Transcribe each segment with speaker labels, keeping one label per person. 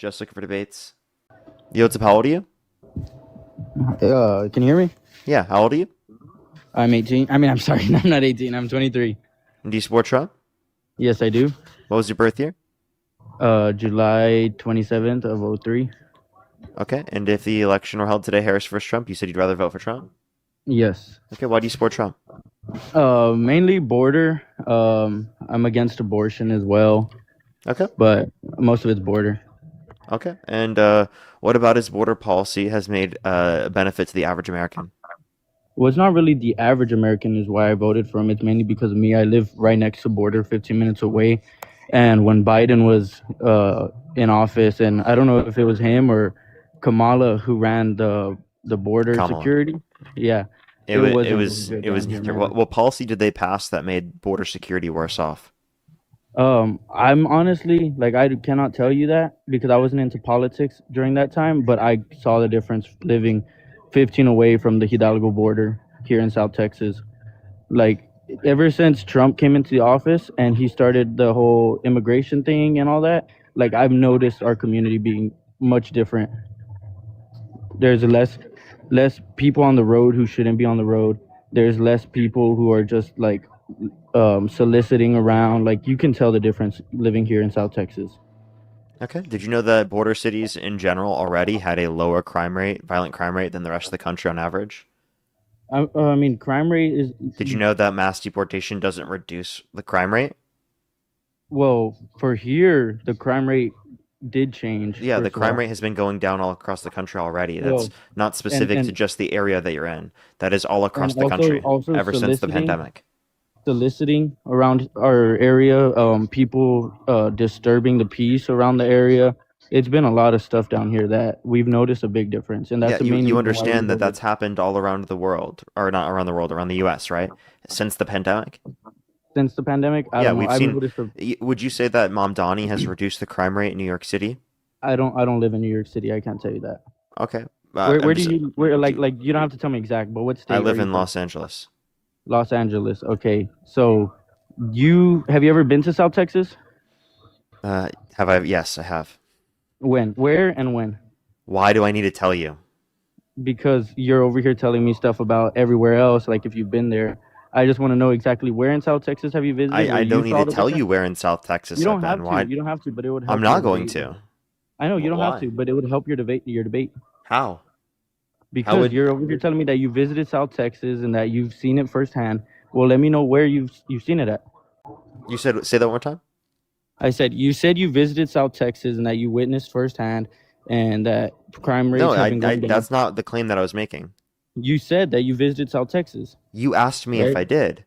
Speaker 1: Just looking for debates. Yo, what's up? How old are you?
Speaker 2: Can you hear me?
Speaker 1: Yeah, how old are you?
Speaker 2: I'm 18. I mean, I'm sorry, I'm not 18. I'm 23.
Speaker 1: And do you support Trump?
Speaker 2: Yes, I do.
Speaker 1: What was your birth year?
Speaker 2: July 27th of '03.
Speaker 1: Okay, and if the election were held today, Harris versus Trump, you said you'd rather vote for Trump?
Speaker 2: Yes.
Speaker 1: Okay, why do you support Trump?
Speaker 2: Mainly border. I'm against abortion as well,
Speaker 1: Okay,
Speaker 2: but most of it's border.
Speaker 1: okay. And what about his border policy has made a benefit to the average American?
Speaker 2: Well, it's not really the average American is why I voted for him. It's mainly because of me. I live right next to border, 15 minutes away. And when Biden was in office, and I don't know if it was him or Kamala who ran the border
Speaker 1: Kamala.
Speaker 2: security. Yeah,
Speaker 1: It
Speaker 2: it
Speaker 1: was
Speaker 2: wasn't
Speaker 1: it
Speaker 2: really
Speaker 1: was
Speaker 2: good
Speaker 1: it was
Speaker 2: down here,
Speaker 1: neither.
Speaker 2: man.
Speaker 1: What policy did they pass that made border security worse off?
Speaker 2: I'm honestly like I cannot tell you that because I wasn't into politics during that time, but I saw the difference living 15 away from the Hidalgo border here in South Texas. Like ever since Trump came into the office and he started the whole immigration thing and all that, like I've noticed our community being much different. There's less people on the road who shouldn't be on the road. There's less people who are just like soliciting around. Like you can tell the difference living here in South Texas.
Speaker 1: Okay. Did you know that border cities in general already had a lower violent crime rate than the rest of the country on average?
Speaker 2: I mean, crime rate is
Speaker 1: Did you know that mass deportation doesn't reduce the crime rate?
Speaker 2: well for here. The crime rate did change.
Speaker 1: Yeah, the
Speaker 2: First of
Speaker 1: crime
Speaker 2: all,
Speaker 1: rate has been going down all across the country already. That's
Speaker 2: well,
Speaker 1: not
Speaker 2: and
Speaker 1: specific to
Speaker 2: and
Speaker 1: just the area that you're in. That is all
Speaker 2: and
Speaker 1: across the
Speaker 2: also
Speaker 1: country
Speaker 2: also
Speaker 1: ever since the pandemic.
Speaker 2: soliciting around our area, people disturbing the peace around the area. It's been a lot of stuff down here that we've noticed a big difference, and that's
Speaker 1: Yeah,
Speaker 2: the
Speaker 1: you
Speaker 2: main
Speaker 1: you
Speaker 2: reason why we
Speaker 1: understand that
Speaker 2: voted.
Speaker 1: that's happened all around the world, or not around the world, around the US, right? Since the pandemic?
Speaker 2: Since the pandemic, I
Speaker 1: Yeah,
Speaker 2: don't know.
Speaker 1: we've
Speaker 2: I've
Speaker 1: seen.
Speaker 2: noticed.
Speaker 1: Would you say that Mom Donnie has reduced the crime rate in New York City?
Speaker 2: I don't live in New York City. I can't tell you that.
Speaker 1: Okay.
Speaker 2: Where
Speaker 1: I'm
Speaker 2: do
Speaker 1: just.
Speaker 2: you where
Speaker 1: Do,
Speaker 2: like you don't have to tell me exact, but what
Speaker 1: I
Speaker 2: state are
Speaker 1: live
Speaker 2: you
Speaker 1: in
Speaker 2: from?
Speaker 1: Los Angeles.
Speaker 2: Los Angeles. Okay, so you have you ever been to South Texas?
Speaker 1: Have I? Yes, I have.
Speaker 2: When? Where and when?
Speaker 1: Why do I need to tell you?
Speaker 2: Because you're over here telling me stuff about everywhere else, like if you've been there. I just want to know exactly where in South Texas have you visited, where
Speaker 1: I
Speaker 2: you
Speaker 1: don't need
Speaker 2: saw
Speaker 1: to
Speaker 2: the
Speaker 1: tell you
Speaker 2: difference.
Speaker 1: where in South
Speaker 2: You
Speaker 1: Texas I've
Speaker 2: don't
Speaker 1: been.
Speaker 2: have to.
Speaker 1: Why?
Speaker 2: You don't have to, but it would
Speaker 1: I'm
Speaker 2: help your
Speaker 1: not going
Speaker 2: debate.
Speaker 1: to.
Speaker 2: I know you don't have
Speaker 1: Why?
Speaker 2: to, but it would help your debate. Your debate
Speaker 1: How? How
Speaker 2: because
Speaker 1: would
Speaker 2: you're over here telling me that you visited South Texas and that you've seen it firsthand. Well, let me know where you've seen it at.
Speaker 1: you said say that one more time?
Speaker 2: I said you said you visited South Texas and that you witnessed firsthand, and that crime
Speaker 1: No,
Speaker 2: rates have been
Speaker 1: I
Speaker 2: going down.
Speaker 1: that's not the claim that I was making.
Speaker 2: You said that you visited South Texas,
Speaker 1: You asked me if
Speaker 2: right?
Speaker 1: I did.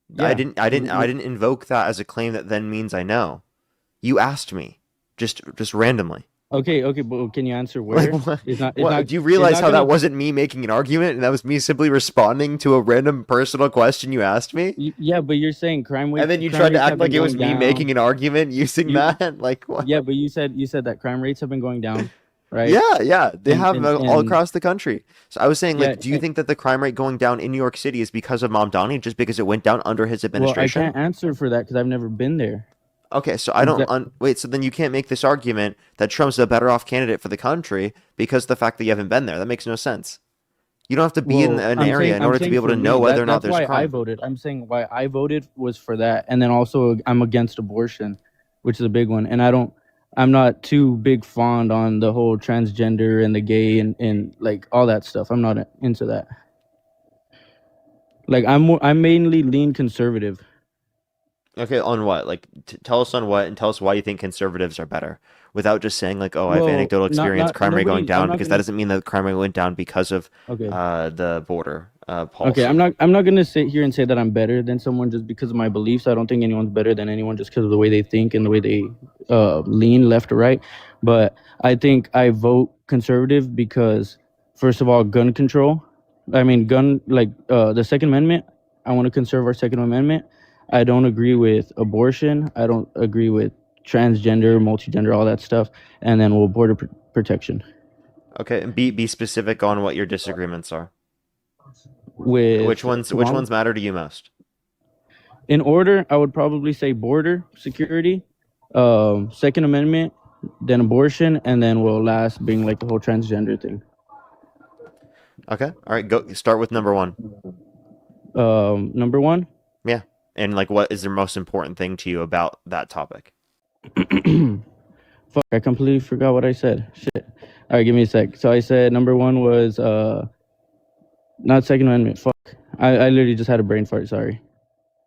Speaker 2: Yeah.
Speaker 1: I didn't invoke that as a claim that then means I know. You asked me just randomly.
Speaker 2: Okay, okay, but can you answer
Speaker 1: Like
Speaker 2: where?
Speaker 1: what?
Speaker 2: It's not. It's
Speaker 1: What?
Speaker 2: not.
Speaker 1: Do you
Speaker 2: It's
Speaker 1: realize
Speaker 2: not
Speaker 1: how
Speaker 2: gonna.
Speaker 1: that wasn't me making an argument and that was me simply responding to a random personal question you asked me?
Speaker 2: Yeah, but you're saying
Speaker 1: And then you
Speaker 2: crime
Speaker 1: tried to
Speaker 2: rates
Speaker 1: act
Speaker 2: have been
Speaker 1: like it was
Speaker 2: going
Speaker 1: me
Speaker 2: down.
Speaker 1: making an argument using
Speaker 2: You
Speaker 1: that. Like what?
Speaker 2: Yeah, but you said that crime rates have been going down, right?
Speaker 1: Yeah, yeah, they have all
Speaker 2: And
Speaker 1: across the country. So I was saying,
Speaker 2: yeah.
Speaker 1: like, do you think that the crime rate going down in New York City is because of Mom Donnie, just because it went down under his
Speaker 2: Well, I
Speaker 1: administration?
Speaker 2: can't answer for that because I've never been there.
Speaker 1: Okay, so I
Speaker 2: Is
Speaker 1: don't
Speaker 2: that
Speaker 1: wait. So then you can't make this argument that Trump's a better off candidate for the country because of the fact that you haven't been there. That makes no sense. You don't have to be in
Speaker 2: well?
Speaker 1: an area in
Speaker 2: I'm
Speaker 1: order to be
Speaker 2: saying
Speaker 1: able
Speaker 2: for
Speaker 1: to know
Speaker 2: me
Speaker 1: whether or not
Speaker 2: that's
Speaker 1: there's a
Speaker 2: why I
Speaker 1: crime.
Speaker 2: voted. I'm saying why I voted was for that, and then also I'm against abortion, which is a big one. And I'm not too big fond on the whole transgender and the gay and like all that stuff. I'm not into that. Like I'm mainly lean conservative.
Speaker 1: Okay, on what? Like, tell us on what, and tell us why you think conservatives are better, without just saying like, oh, I have
Speaker 2: Well,
Speaker 1: anecdotal experience,
Speaker 2: not
Speaker 1: crime rate going
Speaker 2: nobody. I'm
Speaker 1: down,
Speaker 2: not
Speaker 1: because that
Speaker 2: gonna.
Speaker 1: doesn't mean that crime rate went down because of
Speaker 2: Okay.
Speaker 1: the border
Speaker 2: Okay,
Speaker 1: policy.
Speaker 2: I'm not gonna sit here and say that I'm better than someone just because of my beliefs. I don't think anyone's better than anyone just because of the way they think and the way they lean left or right. But I think I vote conservative because, first of all, gun control. I mean, gun like the Second Amendment. I want to conserve our Second Amendment. I don't agree with abortion. I don't agree with transgender, multigender, all that stuff. And then well, border protection
Speaker 1: Okay, and be specific on what your disagreements are.
Speaker 2: with
Speaker 1: Which
Speaker 2: Kamala.
Speaker 1: ones matter to you most?
Speaker 2: In order, I would probably say border security, Second Amendment, then abortion, and then will last being like the whole transgender thing.
Speaker 1: Okay. All right. Go start with number one.
Speaker 2: Number one.
Speaker 1: Yeah. And like, what is the most important thing to you about that topic?
Speaker 2: Fuck, I completely forgot what I said. Shit. All right, give me a sec. So I said number one was not Second Amendment. Fuck. I literally just had a brain fart. Sorry.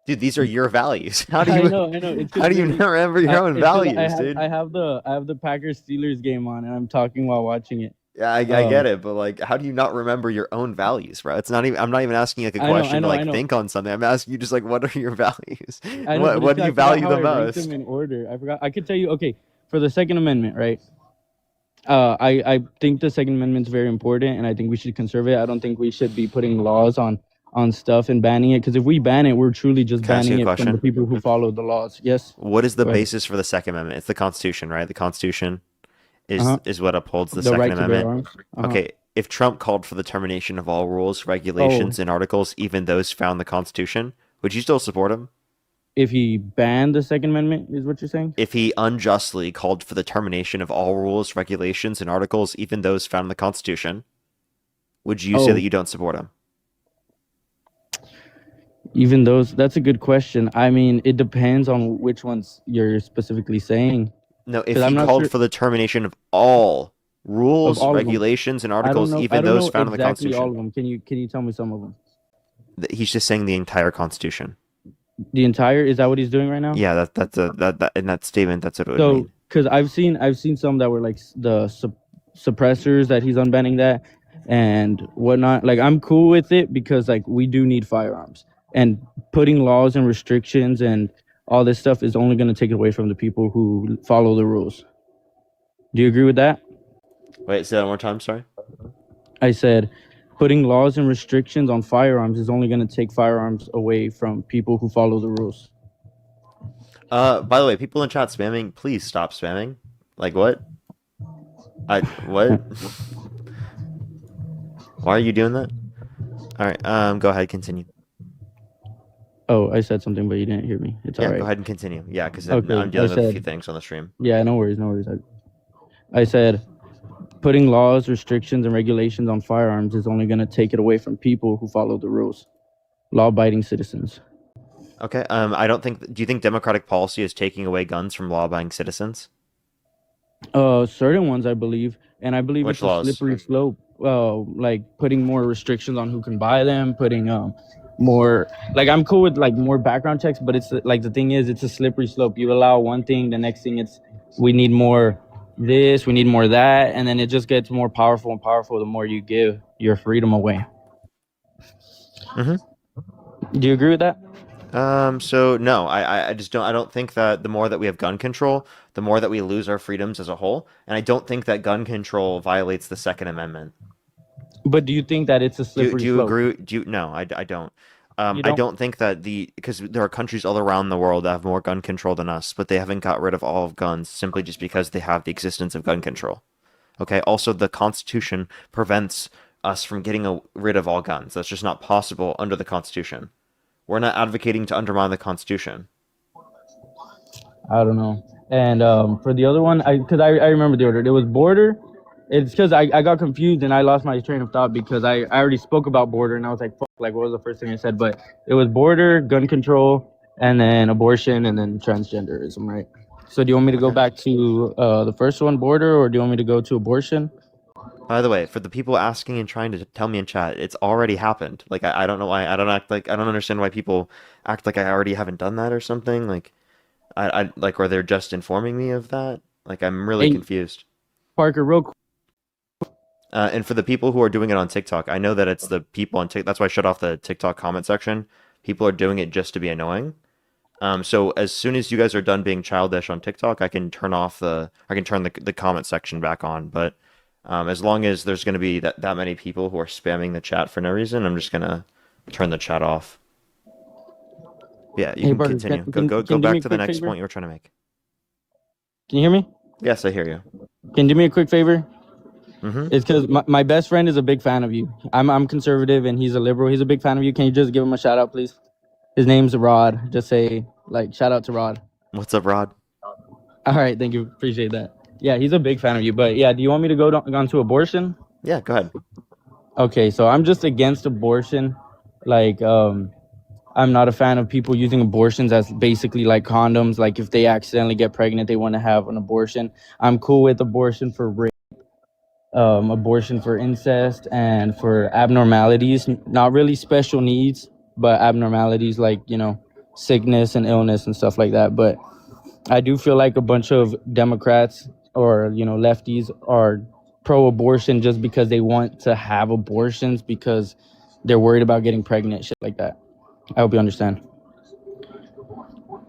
Speaker 1: Dude, these are your values. How do
Speaker 2: I
Speaker 1: you
Speaker 2: know, I know. It's
Speaker 1: how
Speaker 2: because
Speaker 1: do you
Speaker 2: literally,
Speaker 1: not remember your own
Speaker 2: it's because
Speaker 1: values, dude?
Speaker 2: I have the Packers Steelers game on, and I'm talking while watching it.
Speaker 1: Yeah, I get
Speaker 2: Um,
Speaker 1: it, but like, how do you not remember your own values, bro? It's not even. I'm not even asking like a question to
Speaker 2: I
Speaker 1: like
Speaker 2: know.
Speaker 1: think on something. I'm asking you just like, what are your values?
Speaker 2: I know,
Speaker 1: What
Speaker 2: but it's
Speaker 1: what do
Speaker 2: 'cause I
Speaker 1: you
Speaker 2: forgot
Speaker 1: value
Speaker 2: how
Speaker 1: the
Speaker 2: I ranked them
Speaker 1: most?
Speaker 2: in order. I forgot. I could tell you. Okay, for the Second Amendment, right? I think the Second Amendment is very important, and I think we should conserve it. I don't think we should be putting laws on stuff and banning it, because if we ban it, we're truly just
Speaker 1: Can I ask you
Speaker 2: banning
Speaker 1: a
Speaker 2: it from the
Speaker 1: question?
Speaker 2: people who follow the laws. Yes.
Speaker 1: What is the
Speaker 2: Go ahead.
Speaker 1: basis for the Second Amendment? It's the Constitution, right? The Constitution
Speaker 2: Uh huh.
Speaker 1: is what upholds the
Speaker 2: The
Speaker 1: Second
Speaker 2: right to bear
Speaker 1: Amendment.
Speaker 2: arms. Uh huh.
Speaker 1: Okay, if Trump called for the termination of all rules,
Speaker 2: Oh,
Speaker 1: regulations, and articles, even those found in the Constitution, would you still support him?
Speaker 2: if he banned the Second Amendment, is what you're saying?
Speaker 1: If he unjustly called for the termination of all rules, regulations, and articles, even those found in the Constitution, would you say that
Speaker 2: Oh,
Speaker 1: you don't support him?
Speaker 2: even those. That's a good question. I mean, it depends on which ones you're specifically saying,
Speaker 1: No, if
Speaker 2: because
Speaker 1: he
Speaker 2: I'm not
Speaker 1: called
Speaker 2: sure
Speaker 1: for the termination of all
Speaker 2: of
Speaker 1: rules,
Speaker 2: all of them.
Speaker 1: regulations, and articles,
Speaker 2: I
Speaker 1: even
Speaker 2: don't
Speaker 1: those
Speaker 2: know
Speaker 1: found in the
Speaker 2: exactly all
Speaker 1: Constitution,
Speaker 2: of them. Can you tell me some of them?
Speaker 1: he's just saying the entire Constitution.
Speaker 2: The entire, is that what he's doing right now?
Speaker 1: Yeah, that in that statement, that's what it would
Speaker 2: So,
Speaker 1: mean.
Speaker 2: because I've seen some that were like suppressors that he's unbanning that and whatnot. Like, I'm cool with it because like we do need firearms, and putting laws and restrictions and all this stuff is only going to take it away from the people who follow the rules. Do you agree with that?
Speaker 1: Wait, say that one more time. Sorry.
Speaker 2: I said putting laws and restrictions on firearms is only going to take firearms away from people who follow the rules.
Speaker 1: By the way, people in chat spamming, please stop spamming. Like what? What? Why are you doing that? All right. Go ahead, continue.
Speaker 2: Oh, I said something, but you didn't hear me. It's all
Speaker 1: Yeah, go
Speaker 2: right.
Speaker 1: ahead and continue. Yeah, because I'm
Speaker 2: Okay, I
Speaker 1: dealing with a few
Speaker 2: said,
Speaker 1: things on the stream.
Speaker 2: yeah, no worries, no worries. I said putting laws, restrictions, and regulations on firearms is only going to take it away from people who follow the rules, law-abiding citizens.
Speaker 1: Okay. I don't think. Do you think democratic policy is taking away guns from law-abiding citizens?
Speaker 2: Certain ones, I believe, and I believe
Speaker 1: Which
Speaker 2: it's a
Speaker 1: laws?
Speaker 2: slippery slope. Like putting more restrictions on who can buy them, putting more, like, I'm cool with like more background checks, but it's like, the thing is, it's a slippery slope. You allow one thing, the next thing it's, we need more this, we need more that, and then it just gets more powerful and powerful the more you give your freedom away.
Speaker 1: Mm-hmm.
Speaker 2: Do you agree with that?
Speaker 1: So no, I just don't. I don't think that the more that we have gun control, the more that we lose our freedoms as a whole. And I don't think that gun control violates the Second Amendment.
Speaker 2: But do you think that it's a
Speaker 1: Do
Speaker 2: slippery
Speaker 1: you
Speaker 2: slope?
Speaker 1: agree? Do you, no, I don't.
Speaker 2: You
Speaker 1: I
Speaker 2: don't?
Speaker 1: don't think that because there are countries all around the world that have more gun control than us, but they haven't got rid of all of guns simply just because they have the existence of gun control. Okay. Also, the Constitution prevents us from getting rid of all guns. That's just not possible under the Constitution. We're not advocating to undermine the Constitution.
Speaker 2: I don't know. And for the other one, I remember the order. It was border. It's because I got confused and I lost my train of thought because I already spoke about border and I was like, fuck, like, what was the first thing I said? But it was border, gun control, and then abortion, and then transgenderism, right? So do you want me to go
Speaker 1: Okay.
Speaker 2: back to the first one, border, or do you want me to go to abortion?
Speaker 1: By the way, for the people asking and trying to tell me in chat, it's already happened. Like I don't know why I don't understand why people act like I already haven't done that or something. Like I like or they're just informing me of that. Like I'm really
Speaker 2: Hey,
Speaker 1: confused.
Speaker 2: Parker, real quick.
Speaker 1: And for the people who are doing it on TikTok, I know that it's the people on TikTok. That's why I shut off the TikTok comment section. People are doing it just to be annoying. So as soon as you guys are done being childish on TikTok, I can turn the comment section back on. But as long as there's going to be that many people who are spamming the chat for no reason, I'm just gonna turn the chat off. Yeah, you
Speaker 2: Hey,
Speaker 1: can
Speaker 2: Parker,
Speaker 1: continue.
Speaker 2: can
Speaker 1: Go
Speaker 2: you do me
Speaker 1: back
Speaker 2: a
Speaker 1: to the
Speaker 2: quick
Speaker 1: next
Speaker 2: favor?
Speaker 1: point you were trying to make.
Speaker 2: Can you hear me?
Speaker 1: Yes, I hear you.
Speaker 2: Can you do me a quick favor?
Speaker 1: Mm-hmm.
Speaker 2: It's because my best friend is a big fan of you. I'm conservative and he's a liberal. He's a big fan of you. Can you just give him a shout out, please? His name's Rod. Just say, like, shout out to Rod.
Speaker 1: What's up, Rod?
Speaker 2: All right, thank you. Appreciate that. Yeah, he's a big fan of you. But yeah, do you want me to go on to abortion?
Speaker 1: Yeah, go ahead.
Speaker 2: Okay, so I'm just against abortion. Like, I'm not a fan of people using abortions as basically like condoms. Like, if they accidentally get pregnant, they want to have an abortion. I'm cool with abortion for rape, abortion for incest, and for abnormalities. Not really special needs, but abnormalities like, sickness and illness and stuff like that. But I do feel like a bunch of Democrats or lefties are pro-abortion just because they want to have abortions because they're worried about getting pregnant, shit like that. I hope you understand.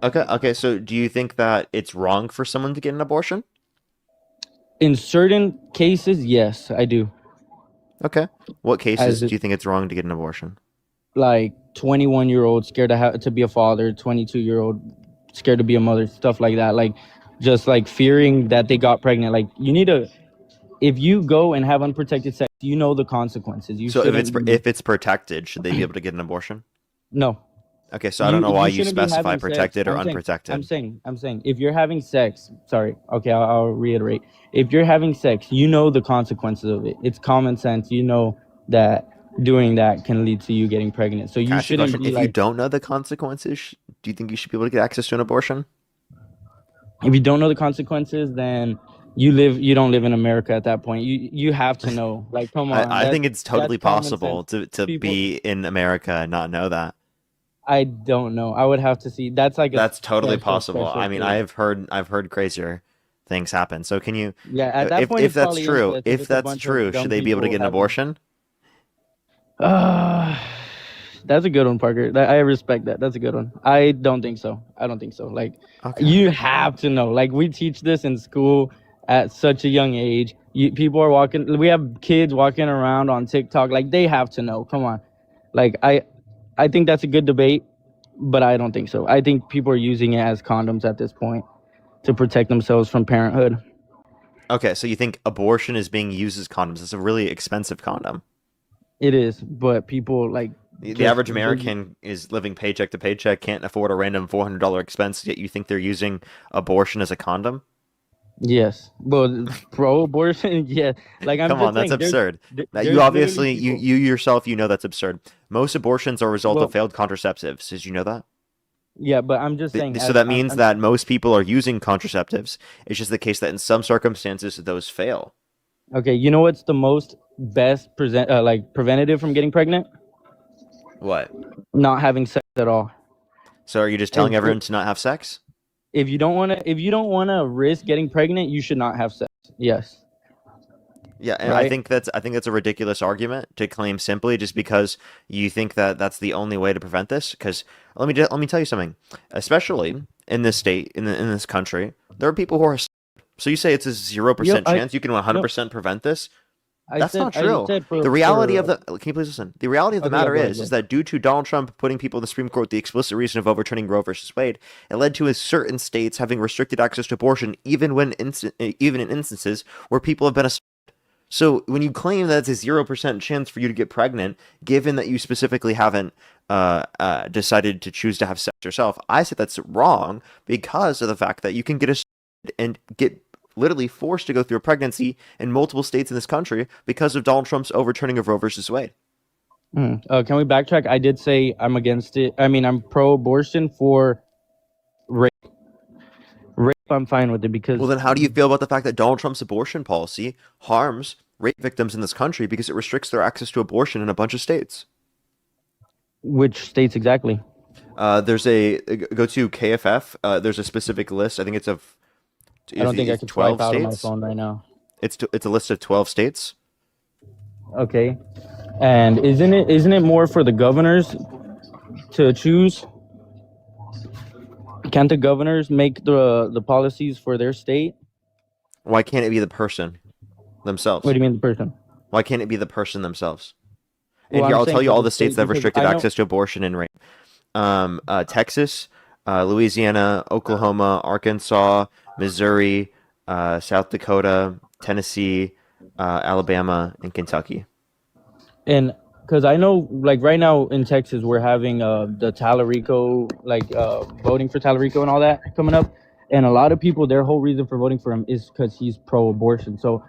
Speaker 1: Okay, okay. So, do you think that it's wrong for someone to get an abortion?
Speaker 2: In certain cases, yes, I do.
Speaker 1: Okay. What
Speaker 2: As
Speaker 1: cases
Speaker 2: it,
Speaker 1: do you think it's wrong to get an abortion?
Speaker 2: like 21-year-old scared to be a father, 22-year-old scared to be a mother, stuff like that. Like just like fearing that they got pregnant. Like you need to, if you go and have unprotected sex, you know the consequences. You
Speaker 1: So,
Speaker 2: shouldn't be.
Speaker 1: if it's protected, should they be able to get an abortion?
Speaker 2: No,
Speaker 1: Okay, so I don't know why
Speaker 2: you
Speaker 1: you
Speaker 2: shouldn't be
Speaker 1: specify
Speaker 2: having sex.
Speaker 1: protected or
Speaker 2: I'm
Speaker 1: unprotected.
Speaker 2: saying, if you're having sex, sorry, okay, I'll reiterate. If you're having sex, you know the consequences of it. It's common sense. You know that doing that can lead to you getting pregnant. So
Speaker 1: Can I
Speaker 2: you
Speaker 1: ask you a
Speaker 2: shouldn't
Speaker 1: question?
Speaker 2: be
Speaker 1: If you
Speaker 2: like,
Speaker 1: don't know the consequences, do you think you should be able to get access to an abortion?
Speaker 2: if you don't know the consequences, then you don't live in America at that point. You have to know. Like, come on,
Speaker 1: I think it's
Speaker 2: that's
Speaker 1: totally
Speaker 2: common
Speaker 1: possible
Speaker 2: sense.
Speaker 1: to
Speaker 2: People,
Speaker 1: be in America and not know that.
Speaker 2: I don't know. I would have to see. That's like a
Speaker 1: That's totally possible.
Speaker 2: special
Speaker 1: I mean,
Speaker 2: case.
Speaker 1: I've heard crazier things happen. So can you,
Speaker 2: Yeah, at that point,
Speaker 1: if
Speaker 2: it's
Speaker 1: that's
Speaker 2: probably
Speaker 1: true,
Speaker 2: incest if
Speaker 1: if
Speaker 2: it's a
Speaker 1: that's
Speaker 2: bunch of
Speaker 1: true, should
Speaker 2: dumb
Speaker 1: they be able to
Speaker 2: people
Speaker 1: get an
Speaker 2: having.
Speaker 1: abortion?
Speaker 2: Uh, that's a good one, Parker. I respect that. That's a good one. I don't think so. I don't think so. Like,
Speaker 1: Okay.
Speaker 2: you have to know. Like, we teach this in school at such a young age. People are walking. We have kids walking around on TikTok. Like, they have to know. Come on. Like, I think that's a good debate, but I don't think so. I think people are using it as condoms at this point to protect themselves from parenthood.
Speaker 1: Okay, so you think abortion is being used as condoms? It's a really expensive condom.
Speaker 2: It is, but people like
Speaker 1: The
Speaker 2: just
Speaker 1: average American is living paycheck to paycheck, can't afford a random $400 expense, yet you think they're using abortion as a condom?
Speaker 2: yes, but pro-abortion, yeah. Like I'm
Speaker 1: Come on,
Speaker 2: just
Speaker 1: that's
Speaker 2: saying,
Speaker 1: absurd. Now you
Speaker 2: there's literally
Speaker 1: obviously
Speaker 2: people.
Speaker 1: you yourself you know that's absurd. Most abortions are a result of
Speaker 2: Well,
Speaker 1: failed contraceptives. Did you know that?
Speaker 2: yeah, but I'm just saying,
Speaker 1: So
Speaker 2: as
Speaker 1: that means that most people are using contraceptives. It's just the case that in some circumstances those fail.
Speaker 2: okay. You know what's the most best like preventative from getting pregnant?
Speaker 1: What?
Speaker 2: Not having sex at all.
Speaker 1: So are you just
Speaker 2: If
Speaker 1: telling
Speaker 2: if,
Speaker 1: everyone to not have sex?
Speaker 2: if you don't wanna risk getting pregnant, you should not have sex. Yes,
Speaker 1: Yeah, and
Speaker 2: right.
Speaker 1: I think that's a ridiculous argument to claim simply just because you think that that's the only way to prevent this. Because let me tell you something. Especially in this state, in this country, there are people who are. So you say it's a zero
Speaker 2: Yo,
Speaker 1: percent chance you can one hundred
Speaker 2: no,
Speaker 1: percent prevent this? That's not true.
Speaker 2: I said
Speaker 1: The reality of
Speaker 2: for
Speaker 1: the can you please listen? The reality of the
Speaker 2: okay, yeah,
Speaker 1: matter
Speaker 2: go ahead, go
Speaker 1: is
Speaker 2: ahead.
Speaker 1: that due to Donald Trump putting people in the Supreme Court the explicit reason of overturning Roe versus Wade, it led to certain states having restricted access to abortion, even in instances where people have been. So when you claim that it's a 0% chance for you to get pregnant, given that you specifically haven't decided to choose to have sex yourself, I say that's wrong because of the fact that you can get and get literally forced to go through a pregnancy in multiple states in this country because of Donald Trump's overturning of Roe versus Wade.
Speaker 2: Can we backtrack? I did say I'm against it. I mean, I'm pro-abortion for rape. Rape, I'm fine with it
Speaker 1: Well,
Speaker 2: because
Speaker 1: then how do you feel about the fact that Donald Trump's abortion policy harms rape victims in this country because it restricts their access to abortion in a bunch of states?
Speaker 2: which states exactly?
Speaker 1: There's a go to KFF. There's a specific list. I think
Speaker 2: I don't think I
Speaker 1: it's
Speaker 2: could swipe
Speaker 1: 12
Speaker 2: out on my
Speaker 1: states.
Speaker 2: phone right now.
Speaker 1: It's a list of 12 states.
Speaker 2: Okay. And isn't it more for the governors to choose? Can't the governors make the policies for their state?
Speaker 1: Why can't it be the person
Speaker 2: What do
Speaker 1: themselves?
Speaker 2: you mean the person?
Speaker 1: Why can't it be the person themselves? And
Speaker 2: Well,
Speaker 1: here
Speaker 2: I'm
Speaker 1: I'll tell
Speaker 2: saying
Speaker 1: you
Speaker 2: for
Speaker 1: all
Speaker 2: the
Speaker 1: the states
Speaker 2: state
Speaker 1: that have
Speaker 2: because
Speaker 1: restricted
Speaker 2: I know.
Speaker 1: access to abortion and rape. Texas, Louisiana, Oklahoma, Arkansas, Missouri, South Dakota, Tennessee, Alabama, and Kentucky.
Speaker 2: And because I know, like right now in Texas, we're having the Talarico, like voting for Talarico and all that coming up. And a lot of people, their whole reason for voting for him is because he's pro-abortion. So,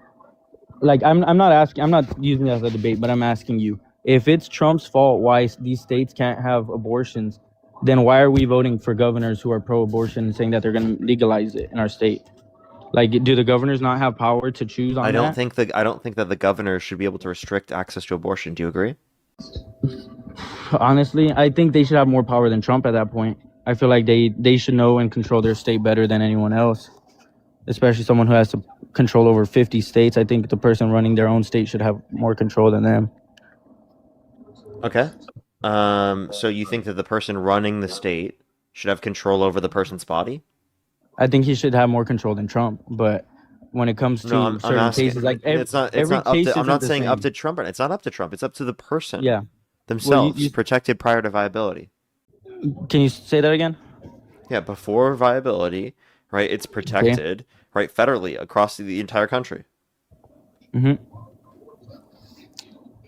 Speaker 2: like, I'm not asking, I'm not using that as a debate, but I'm asking you, if it's Trump's fault why these states can't have abortions, then why are we voting for governors who are pro-abortion and saying that they're going to legalize it in our state? Like, do the governors not have power to choose on that?
Speaker 1: I don't think that the governor should be able to restrict access to abortion. Do you agree?
Speaker 2: Honestly, I think they should have more power than Trump at that point. I feel like they should know and control their state better than anyone else, especially someone who has to control over 50 states. I think the person running their own state should have more control than them.
Speaker 1: Okay. So you think that the person running the state should have control over the person's body?
Speaker 2: I think he should have more control than Trump. But when it comes
Speaker 1: No,
Speaker 2: to
Speaker 1: I'm
Speaker 2: certain
Speaker 1: asking.
Speaker 2: cases, like
Speaker 1: It's
Speaker 2: every
Speaker 1: not up
Speaker 2: case
Speaker 1: to. I'm
Speaker 2: isn't
Speaker 1: not
Speaker 2: the
Speaker 1: saying up
Speaker 2: same.
Speaker 1: to Trump. It's not up to Trump. It's up to the person
Speaker 2: Yeah. Well,
Speaker 1: themselves, protected prior to viability.
Speaker 2: can you say that again?
Speaker 1: Yeah, before viability, right? It's
Speaker 2: Okay.
Speaker 1: protected, right, federally across the entire country.
Speaker 2: Mm-hmm.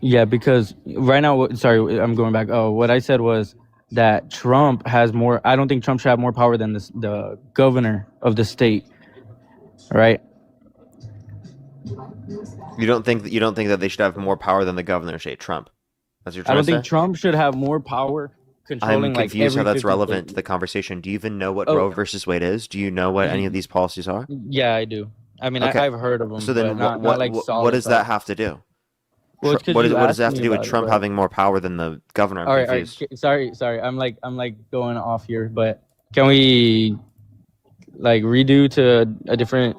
Speaker 2: Yeah, because right now, sorry, I'm going back. Oh, what I said was that Trump has more. I don't think Trump should have more power than the governor of the state, right?
Speaker 1: You don't think that they should have more power than the governor, say Trump. That's what you're
Speaker 2: I
Speaker 1: trying
Speaker 2: don't
Speaker 1: to
Speaker 2: think
Speaker 1: say?
Speaker 2: Trump should have more power
Speaker 1: I'm
Speaker 2: controlling like
Speaker 1: confused how
Speaker 2: every
Speaker 1: that's
Speaker 2: 50
Speaker 1: relevant
Speaker 2: states.
Speaker 1: to the conversation. Do you even know what
Speaker 2: Oh,
Speaker 1: Roe versus Wade is? Do you know what any of these policies are?
Speaker 2: yeah, I do. I mean,
Speaker 1: Okay.
Speaker 2: I've heard of
Speaker 1: So
Speaker 2: them, but
Speaker 1: then
Speaker 2: not like
Speaker 1: what
Speaker 2: solid,
Speaker 1: does that
Speaker 2: solid.
Speaker 1: have to do?
Speaker 2: Well, it's because you
Speaker 1: What does it
Speaker 2: asked
Speaker 1: have to
Speaker 2: me
Speaker 1: do with
Speaker 2: about it,
Speaker 1: Trump
Speaker 2: but
Speaker 1: having more power than the governor? I'm
Speaker 2: all right.
Speaker 1: confused.
Speaker 2: Sorry. I'm like going off here, but can we like redo to a different?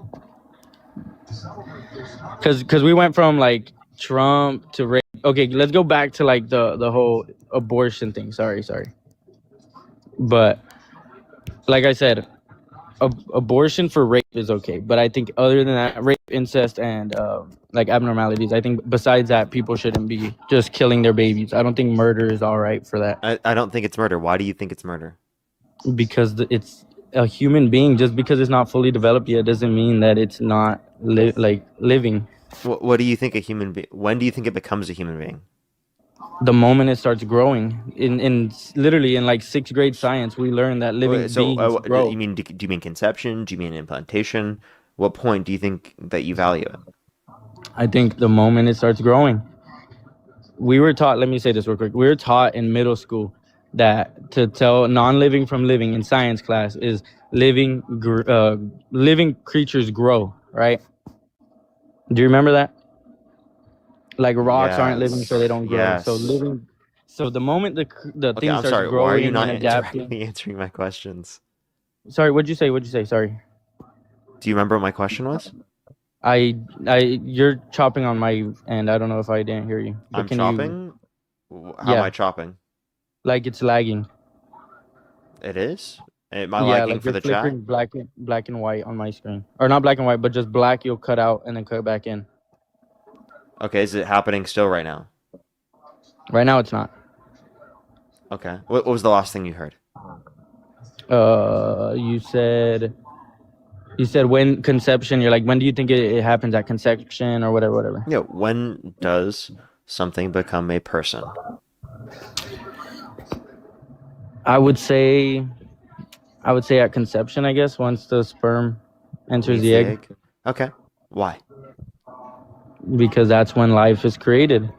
Speaker 2: Because we went from like Trump to rape. Okay, let's go back to like the whole abortion thing. Sorry, but like I said, abortion for rape is okay, but I think other than that, rape, incest, and like abnormalities, I think besides that, people shouldn't be just killing their babies. I don't think murder is all right for that
Speaker 1: I don't think it's murder. Why do you think it's murder?
Speaker 2: because it's a human being. Just because it's not fully developed yet doesn't mean that it's not like living.
Speaker 1: What do you think a human being? When do you think it becomes a human being?
Speaker 2: The moment it starts growing, in literally in like sixth grade science, we learn that living
Speaker 1: So
Speaker 2: beings grow.
Speaker 1: do you mean conception? Do you mean implantation? What point do you think that you value it?
Speaker 2: I think the moment it starts growing. We were taught, let me say this real quick. We were taught in middle school that to tell non-living from living in science class is living creatures grow, right? Do you remember that? Like rocks aren't living, so they
Speaker 1: Yes,
Speaker 2: don't grow. So
Speaker 1: yes.
Speaker 2: living, so the moment the
Speaker 1: Okay,
Speaker 2: thing
Speaker 1: I'm
Speaker 2: starts
Speaker 1: sorry. Why are you
Speaker 2: growing and
Speaker 1: not
Speaker 2: adapting.
Speaker 1: directly answering my questions?
Speaker 2: Sorry, what'd you say? What'd you say? Sorry.
Speaker 1: Do you remember what my question was?
Speaker 2: You're chopping on my end. I don't know if I didn't hear you, but
Speaker 1: I'm
Speaker 2: can you?
Speaker 1: chopping. How am I
Speaker 2: Yeah,
Speaker 1: chopping?
Speaker 2: like it's lagging.
Speaker 1: It is. Am I
Speaker 2: Yeah,
Speaker 1: lagging
Speaker 2: like
Speaker 1: for
Speaker 2: you're
Speaker 1: the chat?
Speaker 2: flickering black and white on my screen, or not black and white, but just black. You'll cut out and then cut back in.
Speaker 1: Okay, is it happening still right now?
Speaker 2: Right now, it's not.
Speaker 1: Okay. What was the last thing you heard?
Speaker 2: You said when conception. You're like, when do you think it happens at conception or whatever?
Speaker 1: Yeah, when does something become a person?
Speaker 2: I would say, I would say at conception. I guess once the sperm enters
Speaker 1: Leaves
Speaker 2: the
Speaker 1: the
Speaker 2: egg,
Speaker 1: egg? Okay. Why?
Speaker 2: because that's when life is created.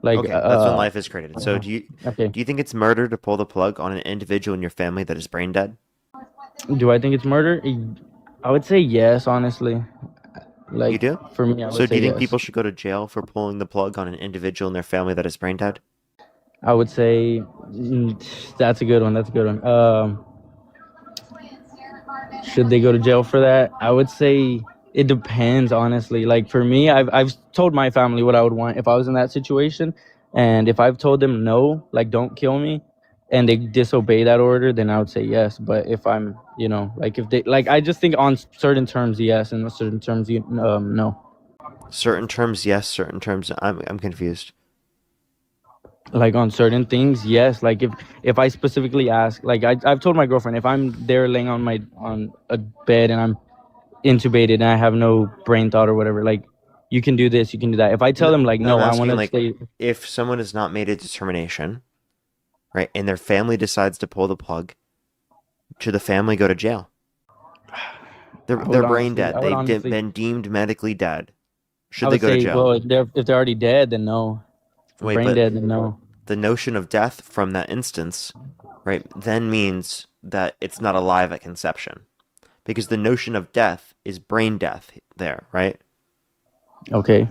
Speaker 2: Like,
Speaker 1: Okay, that's when life is created. So
Speaker 2: okay.
Speaker 1: do you think it's murder to pull the plug on an individual in your family that is brain dead?
Speaker 2: Do I think it's murder? I would say yes, honestly.
Speaker 1: You
Speaker 2: Like
Speaker 1: do?
Speaker 2: for me, I
Speaker 1: So
Speaker 2: would
Speaker 1: do
Speaker 2: say
Speaker 1: you think
Speaker 2: yes.
Speaker 1: people should go to jail for pulling the plug on an individual in their family that is brain dead?
Speaker 2: I would say that's a good one. That's a good one. Should they go to jail for that? I would say it depends, honestly. Like for me, I've told my family what I would want if I was in that situation, and if I've told them no, like don't kill me, and they disobey that order, then I would say yes. But if I'm, like if they like, I just think on certain terms yes, and on certain terms no.
Speaker 1: Certain terms, yes. Certain terms, I'm confused.
Speaker 2: Like on certain things yes, like if I specifically ask, like I've told my girlfriend, if I'm there laying on a bed and I'm intubated and I have no brain thought or whatever, like you can do this, you can do that. If I tell
Speaker 1: No,
Speaker 2: them like
Speaker 1: no, I'm
Speaker 2: no, I want
Speaker 1: asking
Speaker 2: to
Speaker 1: like
Speaker 2: stay.
Speaker 1: if someone has not made a determination, right, and their family decides to pull the plug, should the family go to jail? They're brain dead.
Speaker 2: I would
Speaker 1: They've
Speaker 2: honestly,
Speaker 1: been deemed medically dead.
Speaker 2: I
Speaker 1: Should they
Speaker 2: would
Speaker 1: go to
Speaker 2: say,
Speaker 1: jail?
Speaker 2: well, if they're already dead, then no. If they're
Speaker 1: Wait,
Speaker 2: brain
Speaker 1: but
Speaker 2: dead, then no.
Speaker 1: the notion of death from that instance, right, then means that it's not alive at conception. Because the notion of death is brain death there, right?
Speaker 2: Okay.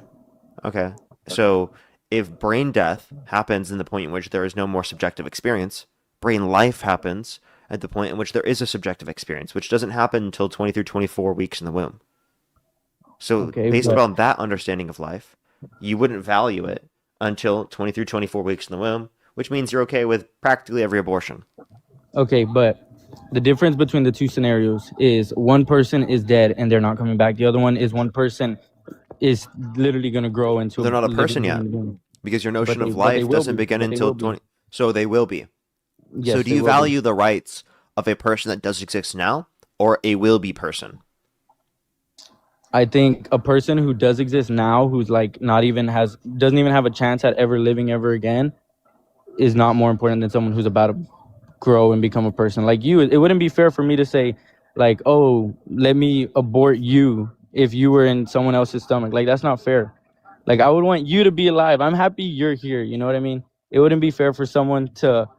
Speaker 1: Okay. So if brain death happens in the point in which there is no more subjective experience, brain life happens at the point in which there is a subjective experience, which doesn't happen until 20 through 24 weeks in the womb. So
Speaker 2: Okay,
Speaker 1: based
Speaker 2: but
Speaker 1: upon that understanding of life, you wouldn't value it until 20 through 24 weeks in the womb, which means you're okay with practically every abortion.
Speaker 2: okay, but the difference between the two scenarios is one person is dead and they're not coming back. The other one is one person is literally going to grow into
Speaker 1: But
Speaker 2: a
Speaker 1: they're not a person
Speaker 2: living
Speaker 1: yet
Speaker 2: human being.
Speaker 1: because your
Speaker 2: But
Speaker 1: notion
Speaker 2: they
Speaker 1: of
Speaker 2: but they
Speaker 1: life
Speaker 2: will
Speaker 1: doesn't
Speaker 2: be.
Speaker 1: begin
Speaker 2: But they
Speaker 1: until
Speaker 2: will be.
Speaker 1: 20. So they will be. So
Speaker 2: Yes,
Speaker 1: do
Speaker 2: they
Speaker 1: you
Speaker 2: will be.
Speaker 1: value the rights of a person that does exist now or a will be person?
Speaker 2: I think a person who does exist now, who's like not even has doesn't even have a chance at ever living ever again, is not more important than someone who's about to grow and become a person. Like you, it wouldn't be fair for me to say, like, oh, let me abort you if you were in someone else's stomach. Like that's not fair. Like I would want you to be alive. I'm happy you're here. You know what I mean? It wouldn't be fair for someone to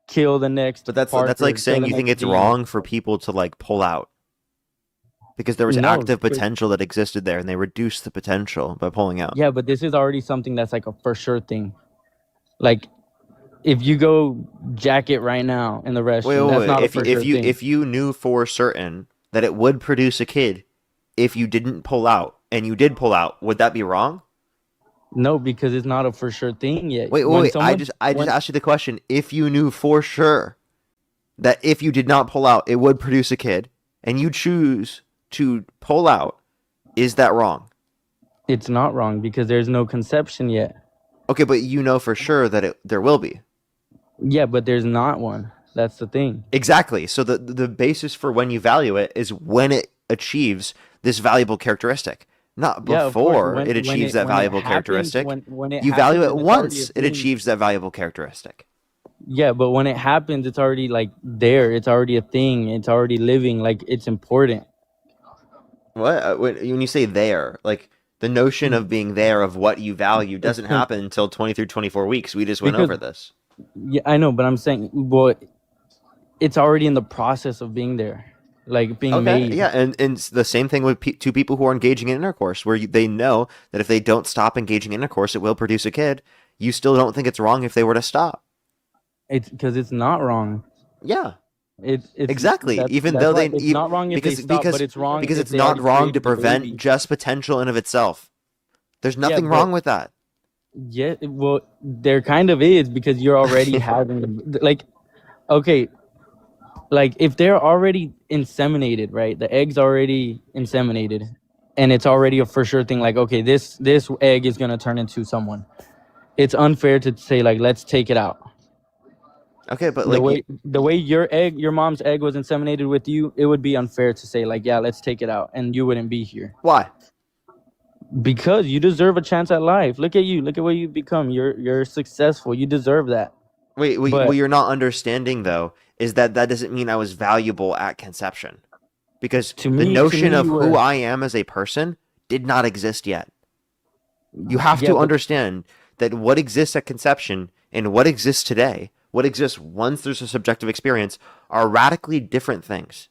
Speaker 2: kill the next
Speaker 1: But that's like
Speaker 2: Parker, kill
Speaker 1: saying
Speaker 2: the
Speaker 1: you think
Speaker 2: next
Speaker 1: it's
Speaker 2: Dean.
Speaker 1: wrong for people to like pull out because there was
Speaker 2: No,
Speaker 1: active
Speaker 2: because
Speaker 1: potential that existed there and they reduced the potential by pulling out.
Speaker 2: yeah, but this is already something that's like a for sure thing. Like if you go jack it right now in the
Speaker 1: Wait,
Speaker 2: restroom,
Speaker 1: wait,
Speaker 2: that's
Speaker 1: wait.
Speaker 2: not a for sure thing.
Speaker 1: If you knew for certain that it would produce a kid if you didn't pull out and you did pull out, would that be wrong?
Speaker 2: No, because it's not a for sure thing yet.
Speaker 1: Wait, wait,
Speaker 2: When
Speaker 1: wait.
Speaker 2: someone
Speaker 1: I just
Speaker 2: when
Speaker 1: asked you the question. If you knew for sure that if you did not pull out, it would produce a kid, and you choose to pull out, is that wrong?
Speaker 2: it's not wrong because there's no conception yet.
Speaker 1: Okay, but you know for sure that there will be.
Speaker 2: Yeah, but there's not one. That's the thing.
Speaker 1: Exactly. So the basis for when you value it is when it achieves this valuable characteristic, not
Speaker 2: Yeah, of course.
Speaker 1: before it achieves that
Speaker 2: When it
Speaker 1: valuable
Speaker 2: happens,
Speaker 1: characteristic.
Speaker 2: when it
Speaker 1: You value
Speaker 2: happens,
Speaker 1: it
Speaker 2: then it's already a
Speaker 1: once it
Speaker 2: thing.
Speaker 1: achieves that valuable characteristic.
Speaker 2: Yeah, but when it happens, it's already like there. It's already a thing. It's already living. Like it's important.
Speaker 1: What? When you say there, like the notion of being there of what you value
Speaker 2: It's
Speaker 1: doesn't happen until 20 through 24 weeks. We just went
Speaker 2: because
Speaker 1: over this.
Speaker 2: yeah, I know, but I'm saying, well, it's already in the process of being there, like being
Speaker 1: Okay,
Speaker 2: made.
Speaker 1: yeah, and the same thing with two people who are engaging in intercourse, where they know that if they don't stop engaging in intercourse, it will produce a kid. You still don't think it's wrong if they were to stop.
Speaker 2: It's because it's not wrong.
Speaker 1: Yeah,
Speaker 2: It's
Speaker 1: exactly. Even
Speaker 2: that's
Speaker 1: though
Speaker 2: why
Speaker 1: they
Speaker 2: it's not wrong if they
Speaker 1: because
Speaker 2: stop, but
Speaker 1: because
Speaker 2: it's wrong
Speaker 1: because
Speaker 2: if
Speaker 1: it's
Speaker 2: they
Speaker 1: not
Speaker 2: already
Speaker 1: wrong to
Speaker 2: created the
Speaker 1: prevent
Speaker 2: baby.
Speaker 1: just potential in of itself. There's
Speaker 2: Yeah,
Speaker 1: nothing
Speaker 2: but
Speaker 1: wrong with that.
Speaker 2: yeah, well, there kind of is because you're already having like okay, like if they're already inseminated, right? The egg's already inseminated, and it's already a for sure thing. Like okay, this egg is gonna turn into someone. It's unfair to say like let's take it out.
Speaker 1: Okay, but
Speaker 2: The
Speaker 1: like
Speaker 2: way the way your mom's egg was inseminated with you, it would be unfair to say like yeah, let's take it out, and you wouldn't be here
Speaker 1: why?
Speaker 2: because you deserve a chance at life. Look at you, look at what you've become. You're successful. You deserve that.
Speaker 1: Wait, what
Speaker 2: But
Speaker 1: you're not understanding though is that that doesn't mean I was valuable at conception. Because the
Speaker 2: to
Speaker 1: notion
Speaker 2: me,
Speaker 1: of
Speaker 2: you
Speaker 1: who
Speaker 2: were
Speaker 1: I am as a person did not exist yet. You have
Speaker 2: yeah,
Speaker 1: to
Speaker 2: but
Speaker 1: understand that what exists at conception and what exists today, what exists once there's a subjective experience, are radically different things.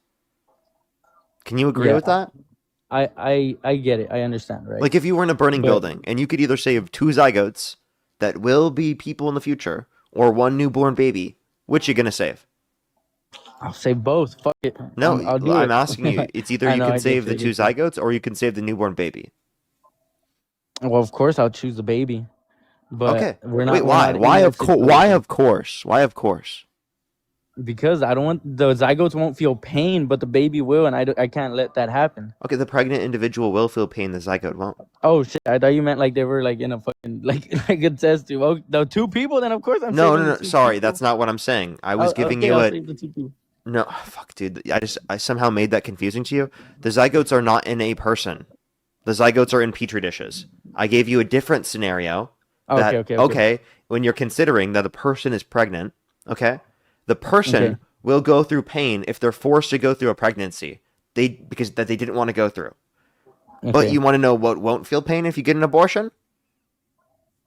Speaker 1: Can you agree
Speaker 2: yeah,
Speaker 1: with that?
Speaker 2: I get it. I understand, right?
Speaker 1: Like if you were in a burning
Speaker 2: But
Speaker 1: building and you could either save two zygotes that will be people in the future or one newborn baby, which you gonna save?
Speaker 2: I'll say both. Fuck it.
Speaker 1: No,
Speaker 2: I'll do
Speaker 1: I'm
Speaker 2: it.
Speaker 1: asking you. It's either
Speaker 2: I
Speaker 1: you
Speaker 2: know.
Speaker 1: can
Speaker 2: I get
Speaker 1: save
Speaker 2: you.
Speaker 1: the
Speaker 2: I
Speaker 1: two
Speaker 2: get you.
Speaker 1: zygotes or you can save the newborn baby.
Speaker 2: Well, of course, I'll choose the baby, but
Speaker 1: Okay. Wait,
Speaker 2: we're
Speaker 1: why?
Speaker 2: not in
Speaker 1: Why
Speaker 2: that
Speaker 1: of course? Why
Speaker 2: situation
Speaker 1: of course? Why of course?
Speaker 2: because I don't want the zygotes won't feel pain, but the baby will, and I can't let that happen.
Speaker 1: Okay, the pregnant individual will feel pain. The zygote won't.
Speaker 2: Oh shit! I thought you meant like they were like in a fucking like a test tube. Oh, the two people. Then of course I'm
Speaker 1: No, no,
Speaker 2: saving the
Speaker 1: no.
Speaker 2: two
Speaker 1: Sorry,
Speaker 2: people.
Speaker 1: that's not what I'm saying. I
Speaker 2: Oh,
Speaker 1: was giving
Speaker 2: okay,
Speaker 1: you
Speaker 2: I'll
Speaker 1: a
Speaker 2: save the two people.
Speaker 1: no. Fuck, dude. I somehow made that confusing to you. The zygotes are not in a person. The zygotes are in petri dishes. I gave you a different scenario
Speaker 2: Okay,
Speaker 1: that
Speaker 2: okay, okay,
Speaker 1: okay, when you're considering that a person is pregnant, okay, the
Speaker 2: okay.
Speaker 1: person will go through pain if they're forced to go through a pregnancy. because that they didn't want to go through. But
Speaker 2: Okay.
Speaker 1: you want to know what won't feel pain if you get an abortion?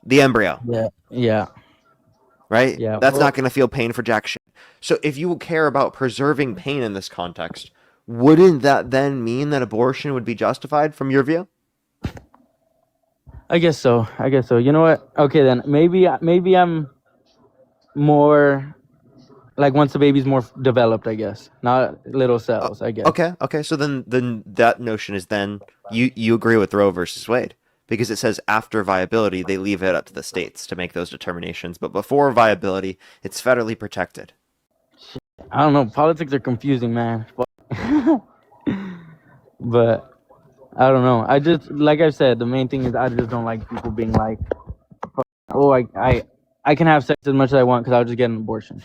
Speaker 1: The embryo,
Speaker 2: Yeah. Yeah.
Speaker 1: right?
Speaker 2: Yeah.
Speaker 1: That's not
Speaker 2: Well,
Speaker 1: going to feel pain for jack shit. So if you care about preserving pain in this context, wouldn't that then mean that abortion would be justified from your view?
Speaker 2: I guess so. I guess so. You know what? Okay, then maybe I'm more like once the baby's more developed. I guess not little
Speaker 1: Uh,
Speaker 2: cells. I guess.
Speaker 1: okay. So then that notion is then you agree with Roe versus Wade because it says after viability they leave it up to the states to make those determinations, but before viability it's federally protected.
Speaker 2: I don't know. Politics are confusing, man. But I don't know. I just like I said, the main thing is I just don't like people being like, "Oh, I can have sex as much as I want because I'll just get an abortion."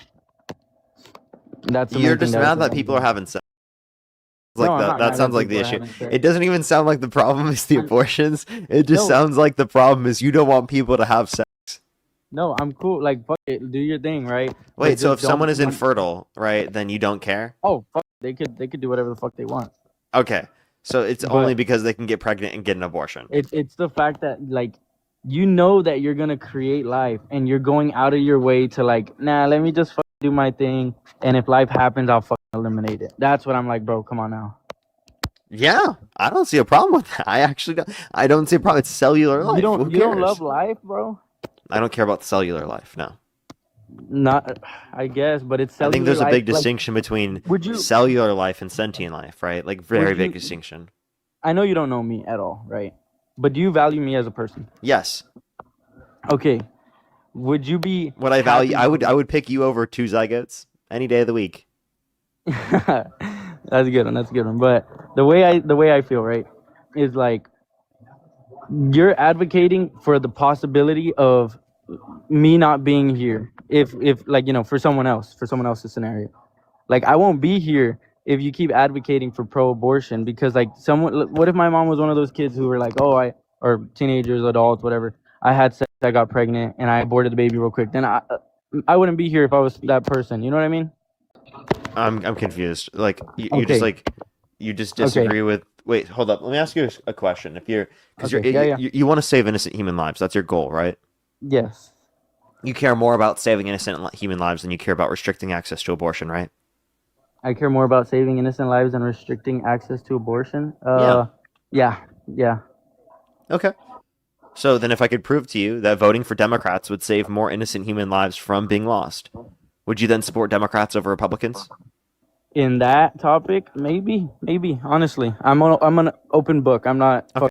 Speaker 2: That's the
Speaker 1: You're
Speaker 2: main thing
Speaker 1: just
Speaker 2: that I
Speaker 1: mad
Speaker 2: think
Speaker 1: that
Speaker 2: I'm
Speaker 1: people are
Speaker 2: doing.
Speaker 1: having sex.
Speaker 2: No,
Speaker 1: Like
Speaker 2: I'm
Speaker 1: that
Speaker 2: not
Speaker 1: that
Speaker 2: mad
Speaker 1: sounds
Speaker 2: that
Speaker 1: like
Speaker 2: people
Speaker 1: the
Speaker 2: are
Speaker 1: issue.
Speaker 2: having sex.
Speaker 1: It doesn't even sound like the problem is the
Speaker 2: I'm
Speaker 1: abortions. It just
Speaker 2: no,
Speaker 1: sounds like the problem is you don't want people to have sex.
Speaker 2: no. I'm cool. Like, fuck it, do your thing, right? But
Speaker 1: Wait, so
Speaker 2: just
Speaker 1: if someone is
Speaker 2: don't.
Speaker 1: infertile, right, then you don't care?
Speaker 2: Oh, fuck. They could do whatever the fuck they want.
Speaker 1: Okay. So it's only
Speaker 2: But
Speaker 1: because they can get pregnant and get an abortion.
Speaker 2: it's the fact that like you know that you're gonna create life and you're going out of your way to like, nah, let me just do my thing. And if life happens, I'll eliminate it. That's what I'm like, bro. Come on now.
Speaker 1: Yeah, I don't see a problem with that. I don't see a problem. It's cellular
Speaker 2: You
Speaker 1: life.
Speaker 2: don't
Speaker 1: Who
Speaker 2: you don't love
Speaker 1: cares?
Speaker 2: life, bro?
Speaker 1: I don't care about the cellular life. No.
Speaker 2: Not, I guess, but it's
Speaker 1: I think
Speaker 2: cellular
Speaker 1: there's a
Speaker 2: life.
Speaker 1: big
Speaker 2: Like,
Speaker 1: distinction between
Speaker 2: would you
Speaker 1: cellular life and sentient life, right? Like
Speaker 2: would
Speaker 1: very big
Speaker 2: you?
Speaker 1: distinction.
Speaker 2: I know you don't know me at all, right? But do you value me as a person?
Speaker 1: Yes.
Speaker 2: Okay. Would you be
Speaker 1: What I value,
Speaker 2: happy
Speaker 1: I
Speaker 2: knowing?
Speaker 1: would pick you over two zygotes any day of the week.
Speaker 2: That's a good one. That's a good one. But the way I feel, right, is like you're advocating for the possibility of me not being here if like for someone else's scenario. Like I won't be here if you keep advocating for pro-abortion because like someone what if my mom was one of those kids who were like, "Oh, I or teenagers, adults, whatever. I had sex, I got pregnant and I aborted the baby real quick." Then I wouldn't be here if I was that person. You know what I mean?
Speaker 1: I'm confused. Like
Speaker 2: Okay.
Speaker 1: you just
Speaker 2: Okay.
Speaker 1: disagree with. Wait, hold up. Let me ask you a question. If you're because
Speaker 2: Okay. Yeah, yeah.
Speaker 1: you want to save innocent human lives. That's your goal, right?
Speaker 2: Yes.
Speaker 1: You care more about saving innocent human lives than you care about restricting access to abortion, right?
Speaker 2: I care more about saving innocent lives than restricting access to abortion.
Speaker 1: Yeah.
Speaker 2: Yeah. Yeah.
Speaker 1: Okay. So then, if I could prove to you that voting for Democrats would save more innocent human lives from being lost, would you then support Democrats over Republicans?
Speaker 2: In that topic, maybe. Honestly, I'm an open book. I'm not.
Speaker 1: Okay.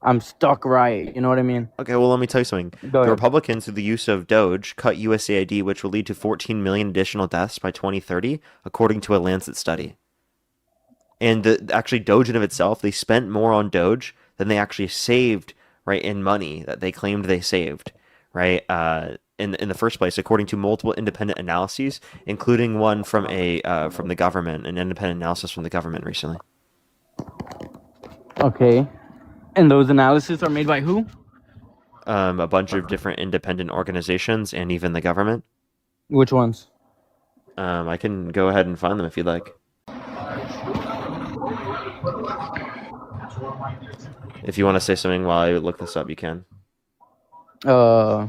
Speaker 2: I'm stuck right. You know what I mean?
Speaker 1: Okay, well, let me tell you something.
Speaker 2: Go
Speaker 1: The
Speaker 2: ahead.
Speaker 1: Republicans, through the use of Doge, cut USAID, which will lead to 14 million additional deaths by 2030, according to a Lancet study. And actually, Doge in of itself, they spent more on Doge than they actually saved, right, in money that they claimed they saved, right, in the first place, according to multiple independent analyses, including one from the government, an independent analysis from the government recently.
Speaker 2: Okay. And those analyses are made by who?
Speaker 1: A bunch of different independent organizations and even the government.
Speaker 2: Which ones?
Speaker 1: I can go ahead and find them if you'd like. If you want to say something while I look this up, you can.
Speaker 2: Uh,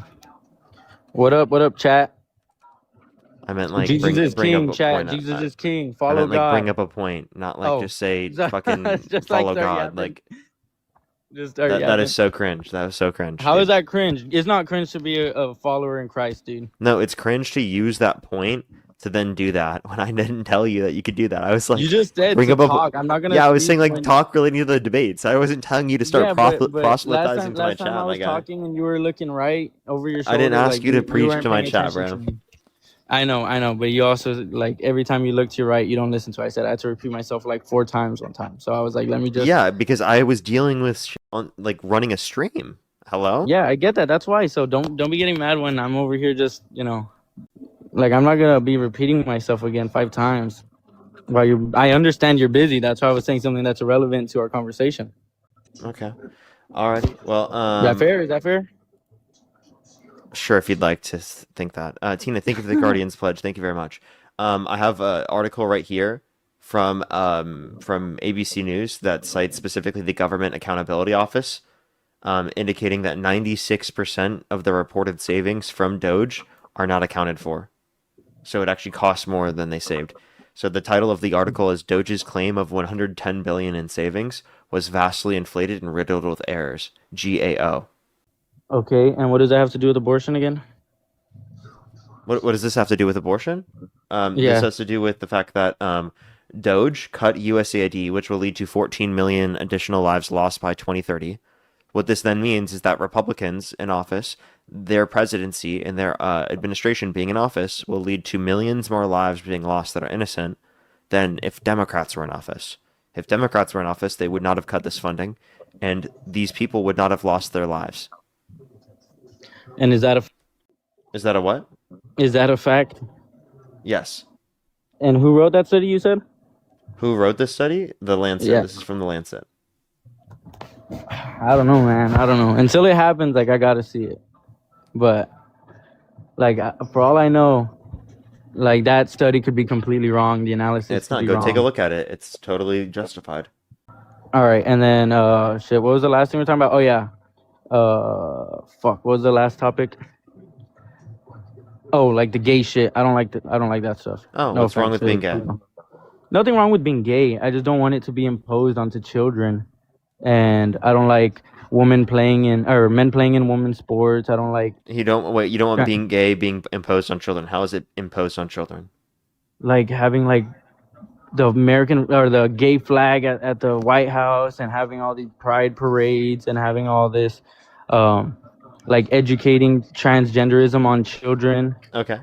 Speaker 2: what up? What up, chat?
Speaker 1: I meant like
Speaker 2: Jesus is
Speaker 1: bring up
Speaker 2: king,
Speaker 1: a
Speaker 2: chat.
Speaker 1: point.
Speaker 2: Jesus is king.
Speaker 1: I
Speaker 2: Follow
Speaker 1: meant like bring
Speaker 2: God.
Speaker 1: up a point, not like
Speaker 2: Oh,
Speaker 1: just say fucking
Speaker 2: just like
Speaker 1: follow
Speaker 2: start
Speaker 1: God.
Speaker 2: yapping.
Speaker 1: Like
Speaker 2: Just start
Speaker 1: that
Speaker 2: yapping.
Speaker 1: is so cringe. That was so cringe,
Speaker 2: How is
Speaker 1: dude.
Speaker 2: that cringe? It's not cringe to be a follower in Christ, dude.
Speaker 1: No, it's cringe to use that point to then do that when I didn't tell you that you could do that. I was
Speaker 2: You
Speaker 1: like,
Speaker 2: just said
Speaker 1: bring
Speaker 2: to
Speaker 1: up a
Speaker 2: talk. I'm not gonna
Speaker 1: yeah. I was
Speaker 2: speak
Speaker 1: saying like
Speaker 2: when.
Speaker 1: talk relating to the debates. I wasn't telling you to start
Speaker 2: Yeah, but
Speaker 1: proselytizing to my
Speaker 2: last time I
Speaker 1: chat, my
Speaker 2: was
Speaker 1: guy.
Speaker 2: talking and you were looking right over your
Speaker 1: I didn't
Speaker 2: shoulder,
Speaker 1: ask
Speaker 2: like
Speaker 1: you to
Speaker 2: you
Speaker 1: preach
Speaker 2: weren't
Speaker 1: to my
Speaker 2: paying
Speaker 1: chat,
Speaker 2: attention to
Speaker 1: bro.
Speaker 2: me. I know, but you also like every time you look to your right, you don't listen to. I said I had to repeat myself like 4 times one time. So I was like, let me just.
Speaker 1: Yeah, because I was dealing with on like running a stream. Hello?
Speaker 2: Yeah, I get that. That's why. So don't be getting mad when I'm over here just like I'm not gonna be repeating myself again 5 times. While you, I understand you're busy. That's why I was saying something that's irrelevant to our conversation.
Speaker 1: Okay. Alrighty. Well,
Speaker 2: Is that fair? Is that fair?
Speaker 1: sure, if you'd like to think that. Tina, thank you for the Guardians pledge. Thank you very much. I have an article right here from ABC News that cites specifically the Government Accountability Office, indicating that 96% of the reported savings from Doge are not accounted for. So it actually costs more than they saved. So the title of the article is Doge's claim of 110 billion in savings was vastly inflated and riddled with errors. GAO.
Speaker 2: Okay, and what does that have to do with abortion again?
Speaker 1: What does this have to do with abortion? This
Speaker 2: Yeah.
Speaker 1: has to do with the fact that Doge cut USAID, which will lead to 14 million additional lives lost by 2030. What this then means is that Republicans in office, their presidency and their administration being in office will lead to millions more lives being lost that are innocent than if Democrats were in office. If Democrats were in office, they would not have cut this funding, and these people would not have lost their lives.
Speaker 2: And
Speaker 1: Is that a what?
Speaker 2: is that a fact?
Speaker 1: Yes.
Speaker 2: And who wrote that study? You said.
Speaker 1: Who wrote this study? The Lancet.
Speaker 2: Yeah.
Speaker 1: This is from the Lancet.
Speaker 2: I don't know, man. I don't know. Until it happens, like I gotta see it. But like for all I know, like that study could be completely wrong. The analysis.
Speaker 1: It's
Speaker 2: could
Speaker 1: not.
Speaker 2: be
Speaker 1: Go
Speaker 2: wrong.
Speaker 1: take a look at it. It's totally justified.
Speaker 2: All right, and then shit. What was the last thing we were talking about? Oh yeah. Fuck. What was the last topic? Oh, like the gay shit. I don't like that stuff.
Speaker 1: Oh,
Speaker 2: No
Speaker 1: what's wrong
Speaker 2: offense
Speaker 1: with being
Speaker 2: to
Speaker 1: gay?
Speaker 2: people. Nothing wrong with being gay. I just don't want it to be imposed onto children. And I don't like men playing in women's sports. I don't like
Speaker 1: You don't wait. You don't want
Speaker 2: Right.
Speaker 1: being gay being imposed on children. How is it imposed on children?
Speaker 2: having like the American or the gay flag at the White House and having all these pride parades and having all this like educating transgenderism on children.
Speaker 1: Okay.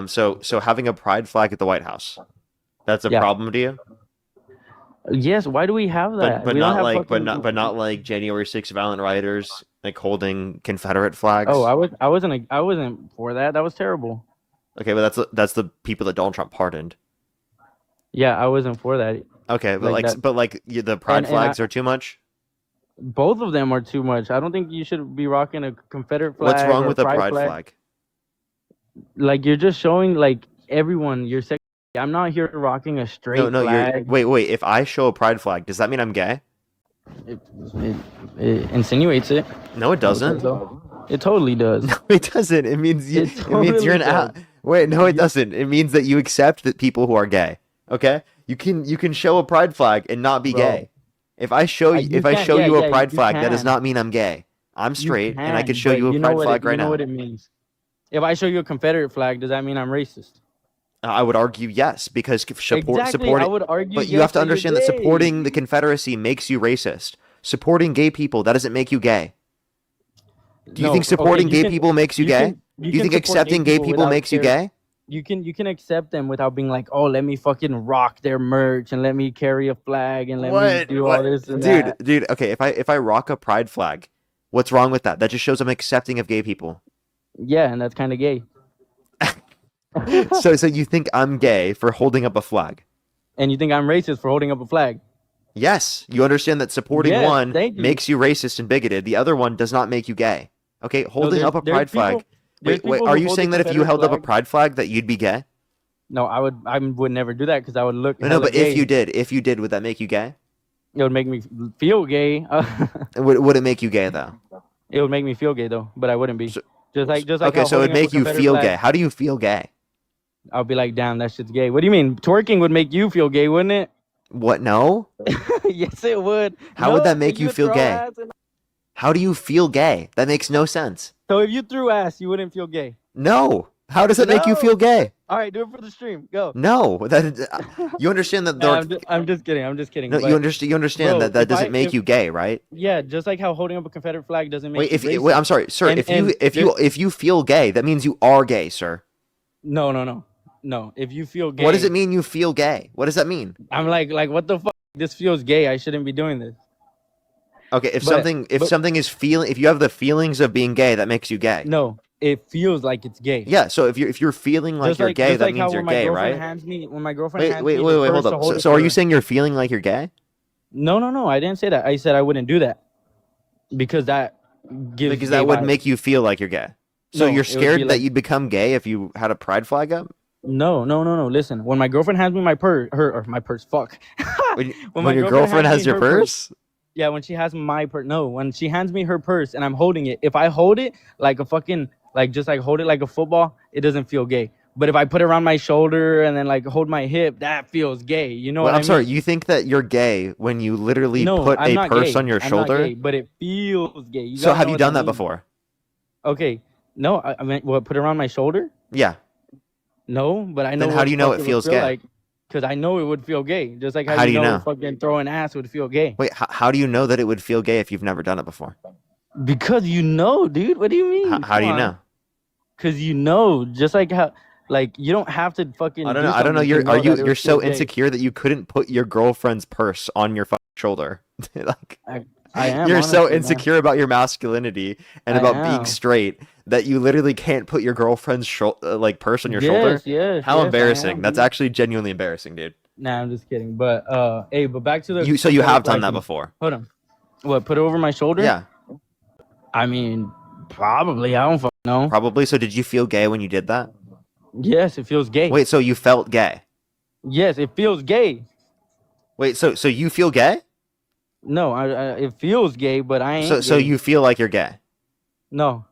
Speaker 1: So having a pride flag at the White House, that's a
Speaker 2: Yeah.
Speaker 1: problem to you?
Speaker 2: Yes, why do we have that?
Speaker 1: But
Speaker 2: We don't
Speaker 1: not
Speaker 2: have
Speaker 1: like
Speaker 2: fucking-
Speaker 1: but not like January 6th valiant rioters like holding Confederate flags.
Speaker 2: Oh, I wasn't for that. That was terrible.
Speaker 1: Okay, but that's the people that Donald Trump pardoned.
Speaker 2: Yeah, I wasn't for that.
Speaker 1: Okay, but
Speaker 2: Like that-
Speaker 1: the pride
Speaker 2: And
Speaker 1: flags are too much.
Speaker 2: Both of them are too much. I don't think you should be rocking a Confederate flag.
Speaker 1: What's wrong
Speaker 2: or
Speaker 1: with a pride flag?
Speaker 2: Like you're just showing like everyone you're sex. I'm not here rocking a straight
Speaker 1: No,
Speaker 2: flag.
Speaker 1: wait. If I show a pride flag, does that mean I'm gay?
Speaker 2: It insinuates it.
Speaker 1: No, it doesn't.
Speaker 2: It totally does.
Speaker 1: No, it doesn't. It means
Speaker 2: It
Speaker 1: it means you're an
Speaker 2: totally
Speaker 1: Wait, no, it doesn't. It means that you accept that people who are gay. Okay, you can show a pride flag and not be
Speaker 2: Bro.
Speaker 1: gay. If I show
Speaker 2: You
Speaker 1: if I
Speaker 2: can-
Speaker 1: show
Speaker 2: yeah,
Speaker 1: you a
Speaker 2: yeah,
Speaker 1: pride
Speaker 2: you
Speaker 1: flag, that does
Speaker 2: can.
Speaker 1: not mean I'm gay. I'm straight, and I
Speaker 2: can,
Speaker 1: could show
Speaker 2: but
Speaker 1: you a pride flag right
Speaker 2: you know
Speaker 1: now.
Speaker 2: what it means. If I show you a Confederate flag, does that mean I'm racist?
Speaker 1: I would argue yes, because
Speaker 2: Exactly. I
Speaker 1: supporting.
Speaker 2: would argue.
Speaker 1: But you
Speaker 2: yes,
Speaker 1: have to
Speaker 2: you're
Speaker 1: understand that
Speaker 2: gay.
Speaker 1: supporting the Confederacy makes you racist. Supporting gay people, that doesn't make you gay. Do you
Speaker 2: No,
Speaker 1: think supporting
Speaker 2: okay, you
Speaker 1: gay
Speaker 2: can-
Speaker 1: people makes you gay? Do you
Speaker 2: can
Speaker 1: think
Speaker 2: support
Speaker 1: accepting gay people
Speaker 2: without
Speaker 1: makes you
Speaker 2: caring.
Speaker 1: gay?
Speaker 2: You can accept them without being like, oh, let me fucking rock their merch and let me carry a flag and let me do all this and that.
Speaker 1: Dude, okay, if I rock a pride flag, what's wrong with that? That just shows I'm accepting of gay people.
Speaker 2: Yeah, and that's kind of gay.
Speaker 1: So you think I'm gay for holding up a flag?
Speaker 2: And you think I'm racist for holding up a flag?
Speaker 1: Yes, you understand that supporting
Speaker 2: Yes,
Speaker 1: one
Speaker 2: thank you.
Speaker 1: makes you racist and bigoted. The other one does not make you gay. Okay, holding
Speaker 2: there's-
Speaker 1: up a
Speaker 2: there's
Speaker 1: pride
Speaker 2: people-
Speaker 1: flag.
Speaker 2: there's
Speaker 1: Wait,
Speaker 2: people
Speaker 1: are
Speaker 2: who
Speaker 1: you
Speaker 2: hold
Speaker 1: saying
Speaker 2: the
Speaker 1: that if you
Speaker 2: Confederate
Speaker 1: held up a
Speaker 2: flag-
Speaker 1: pride flag that you'd be gay?
Speaker 2: No, I would never do that because I would look.
Speaker 1: No,
Speaker 2: hella
Speaker 1: but
Speaker 2: gay.
Speaker 1: if you did, would that make you gay?
Speaker 2: It would make me feel gay.
Speaker 1: Would it make you gay though?
Speaker 2: It would make me feel gay though, but I wouldn't be.
Speaker 1: So-
Speaker 2: just like
Speaker 1: Okay,
Speaker 2: how
Speaker 1: so it'd
Speaker 2: holding up a
Speaker 1: make you
Speaker 2: Confederate
Speaker 1: feel
Speaker 2: flag,
Speaker 1: gay. How do you feel gay?
Speaker 2: I'll be like, damn, that shit's gay. What do you mean? Twerking would make you feel gay, wouldn't it?
Speaker 1: What? No.
Speaker 2: Yes, it would.
Speaker 1: How would that make
Speaker 2: if
Speaker 1: you feel
Speaker 2: throw
Speaker 1: gay?
Speaker 2: ass and-
Speaker 1: How do you feel gay? That makes no sense.
Speaker 2: So if you threw ass, you wouldn't feel gay.
Speaker 1: No. How does that make you
Speaker 2: No.
Speaker 1: feel gay?
Speaker 2: All right, do it for the stream. Go.
Speaker 1: No. That you understand that
Speaker 2: Nah,
Speaker 1: there.
Speaker 2: I'm just kidding. I'm just kidding.
Speaker 1: No,
Speaker 2: but
Speaker 1: you understand
Speaker 2: Bro,
Speaker 1: that that
Speaker 2: if
Speaker 1: doesn't make
Speaker 2: if-
Speaker 1: you gay, right?
Speaker 2: Yeah, just like how holding up a Confederate flag doesn't make
Speaker 1: Wait,
Speaker 2: you
Speaker 1: if
Speaker 2: racist.
Speaker 1: wait, I'm sorry, sir.
Speaker 2: And-
Speaker 1: if you
Speaker 2: and
Speaker 1: if you feel gay, that means you are gay, sir.
Speaker 2: No. If you feel gay,
Speaker 1: What does it mean you feel gay? What does that mean?
Speaker 2: I'm like what the fuck? This feels gay. I shouldn't be doing this.
Speaker 1: Okay, if
Speaker 2: But-
Speaker 1: something is if you have the feelings of being gay, that makes you gay.
Speaker 2: No, it feels like it's gay.
Speaker 1: Yeah, so if you're feeling like
Speaker 2: Just
Speaker 1: you're gay,
Speaker 2: just
Speaker 1: that
Speaker 2: like how
Speaker 1: means you're
Speaker 2: when my
Speaker 1: gay,
Speaker 2: girlfriend
Speaker 1: right?
Speaker 2: hands me, when my girlfriend
Speaker 1: Wait,
Speaker 2: hands
Speaker 1: wait,
Speaker 2: me
Speaker 1: wait,
Speaker 2: the
Speaker 1: wait, hold
Speaker 2: purse to
Speaker 1: up.
Speaker 2: hold it
Speaker 1: So are
Speaker 2: for
Speaker 1: you
Speaker 2: her-
Speaker 1: saying you're feeling like you're gay?
Speaker 2: No, I didn't say that. I said I wouldn't do that because that gives
Speaker 1: Because
Speaker 2: gay
Speaker 1: that would
Speaker 2: vibes.
Speaker 1: make you feel like you're gay. So
Speaker 2: No,
Speaker 1: you're
Speaker 2: it would be
Speaker 1: scared that
Speaker 2: like-
Speaker 1: you'd become gay if you had a pride flag up?
Speaker 2: No, no, no, no. Listen, when my girlfriend hands me my purse, her or my purse, fuck. When
Speaker 1: When
Speaker 2: my
Speaker 1: your
Speaker 2: girlfriend
Speaker 1: girlfriend
Speaker 2: hands me
Speaker 1: has your
Speaker 2: her purse,
Speaker 1: purse?
Speaker 2: yeah, when she has my purse, no, when she hands me her purse and I'm holding it, if I hold it like a fucking, like just like hold it like a football, it doesn't feel gay. But if I put it around my shoulder and then like hold my hip, that feels gay. You know
Speaker 1: Well,
Speaker 2: what
Speaker 1: I'm
Speaker 2: I
Speaker 1: sorry.
Speaker 2: mean?
Speaker 1: You think that you're gay when you literally
Speaker 2: No,
Speaker 1: put
Speaker 2: I'm
Speaker 1: a
Speaker 2: not
Speaker 1: purse on
Speaker 2: gay.
Speaker 1: your
Speaker 2: I'm not
Speaker 1: shoulder?
Speaker 2: gay, but it feels gay. You
Speaker 1: So
Speaker 2: gotta
Speaker 1: have
Speaker 2: know
Speaker 1: you
Speaker 2: what that
Speaker 1: done that
Speaker 2: means.
Speaker 1: before?
Speaker 2: Okay, no, I mean, what? Put it around my shoulder?
Speaker 1: Yeah.
Speaker 2: No, but I know
Speaker 1: Then how
Speaker 2: what
Speaker 1: do
Speaker 2: the
Speaker 1: you know
Speaker 2: fuck
Speaker 1: it
Speaker 2: it would
Speaker 1: feels
Speaker 2: feel
Speaker 1: gay?
Speaker 2: like, because I know it would feel gay, just like how
Speaker 1: How
Speaker 2: you
Speaker 1: do you
Speaker 2: know
Speaker 1: know?
Speaker 2: fucking throwing ass would feel gay.
Speaker 1: Wait, how do you know that it would feel gay if you've never done it before?
Speaker 2: Because you know, dude. What do you mean?
Speaker 1: How
Speaker 2: Come
Speaker 1: do you
Speaker 2: on.
Speaker 1: know?
Speaker 2: Because you know, just like how, like you don't have to
Speaker 1: I
Speaker 2: fucking
Speaker 1: don't know.
Speaker 2: do
Speaker 1: I don't know.
Speaker 2: something to know that it
Speaker 1: You're
Speaker 2: would feel
Speaker 1: so
Speaker 2: gay.
Speaker 1: insecure that you couldn't put your girlfriend's purse on your fucking shoulder. Like
Speaker 2: I, I am
Speaker 1: you're so
Speaker 2: honestly, man.
Speaker 1: insecure about your masculinity and
Speaker 2: I
Speaker 1: about being
Speaker 2: am.
Speaker 1: straight that you literally can't put your girlfriend's like purse on your shoulder.
Speaker 2: Yes, yes,
Speaker 1: How
Speaker 2: yes. I
Speaker 1: embarrassing.
Speaker 2: am,
Speaker 1: That's
Speaker 2: dude.
Speaker 1: actually genuinely embarrassing, dude.
Speaker 2: Nah, I'm just kidding. But hey, but back to the
Speaker 1: You so you
Speaker 2: Confederate
Speaker 1: have done
Speaker 2: flag
Speaker 1: that
Speaker 2: thing.
Speaker 1: before.
Speaker 2: Hold on. What? Put it over my shoulder?
Speaker 1: Yeah,
Speaker 2: I mean, probably. I don't fucking know.
Speaker 1: probably. So did you feel gay when you did that?
Speaker 2: Yes, it feels gay.
Speaker 1: Wait, so you felt gay?
Speaker 2: Yes, it feels gay.
Speaker 1: Wait, so you feel gay?
Speaker 2: No, it feels gay, but I ain't
Speaker 1: So
Speaker 2: gay.
Speaker 1: you feel like you're gay?
Speaker 2: No.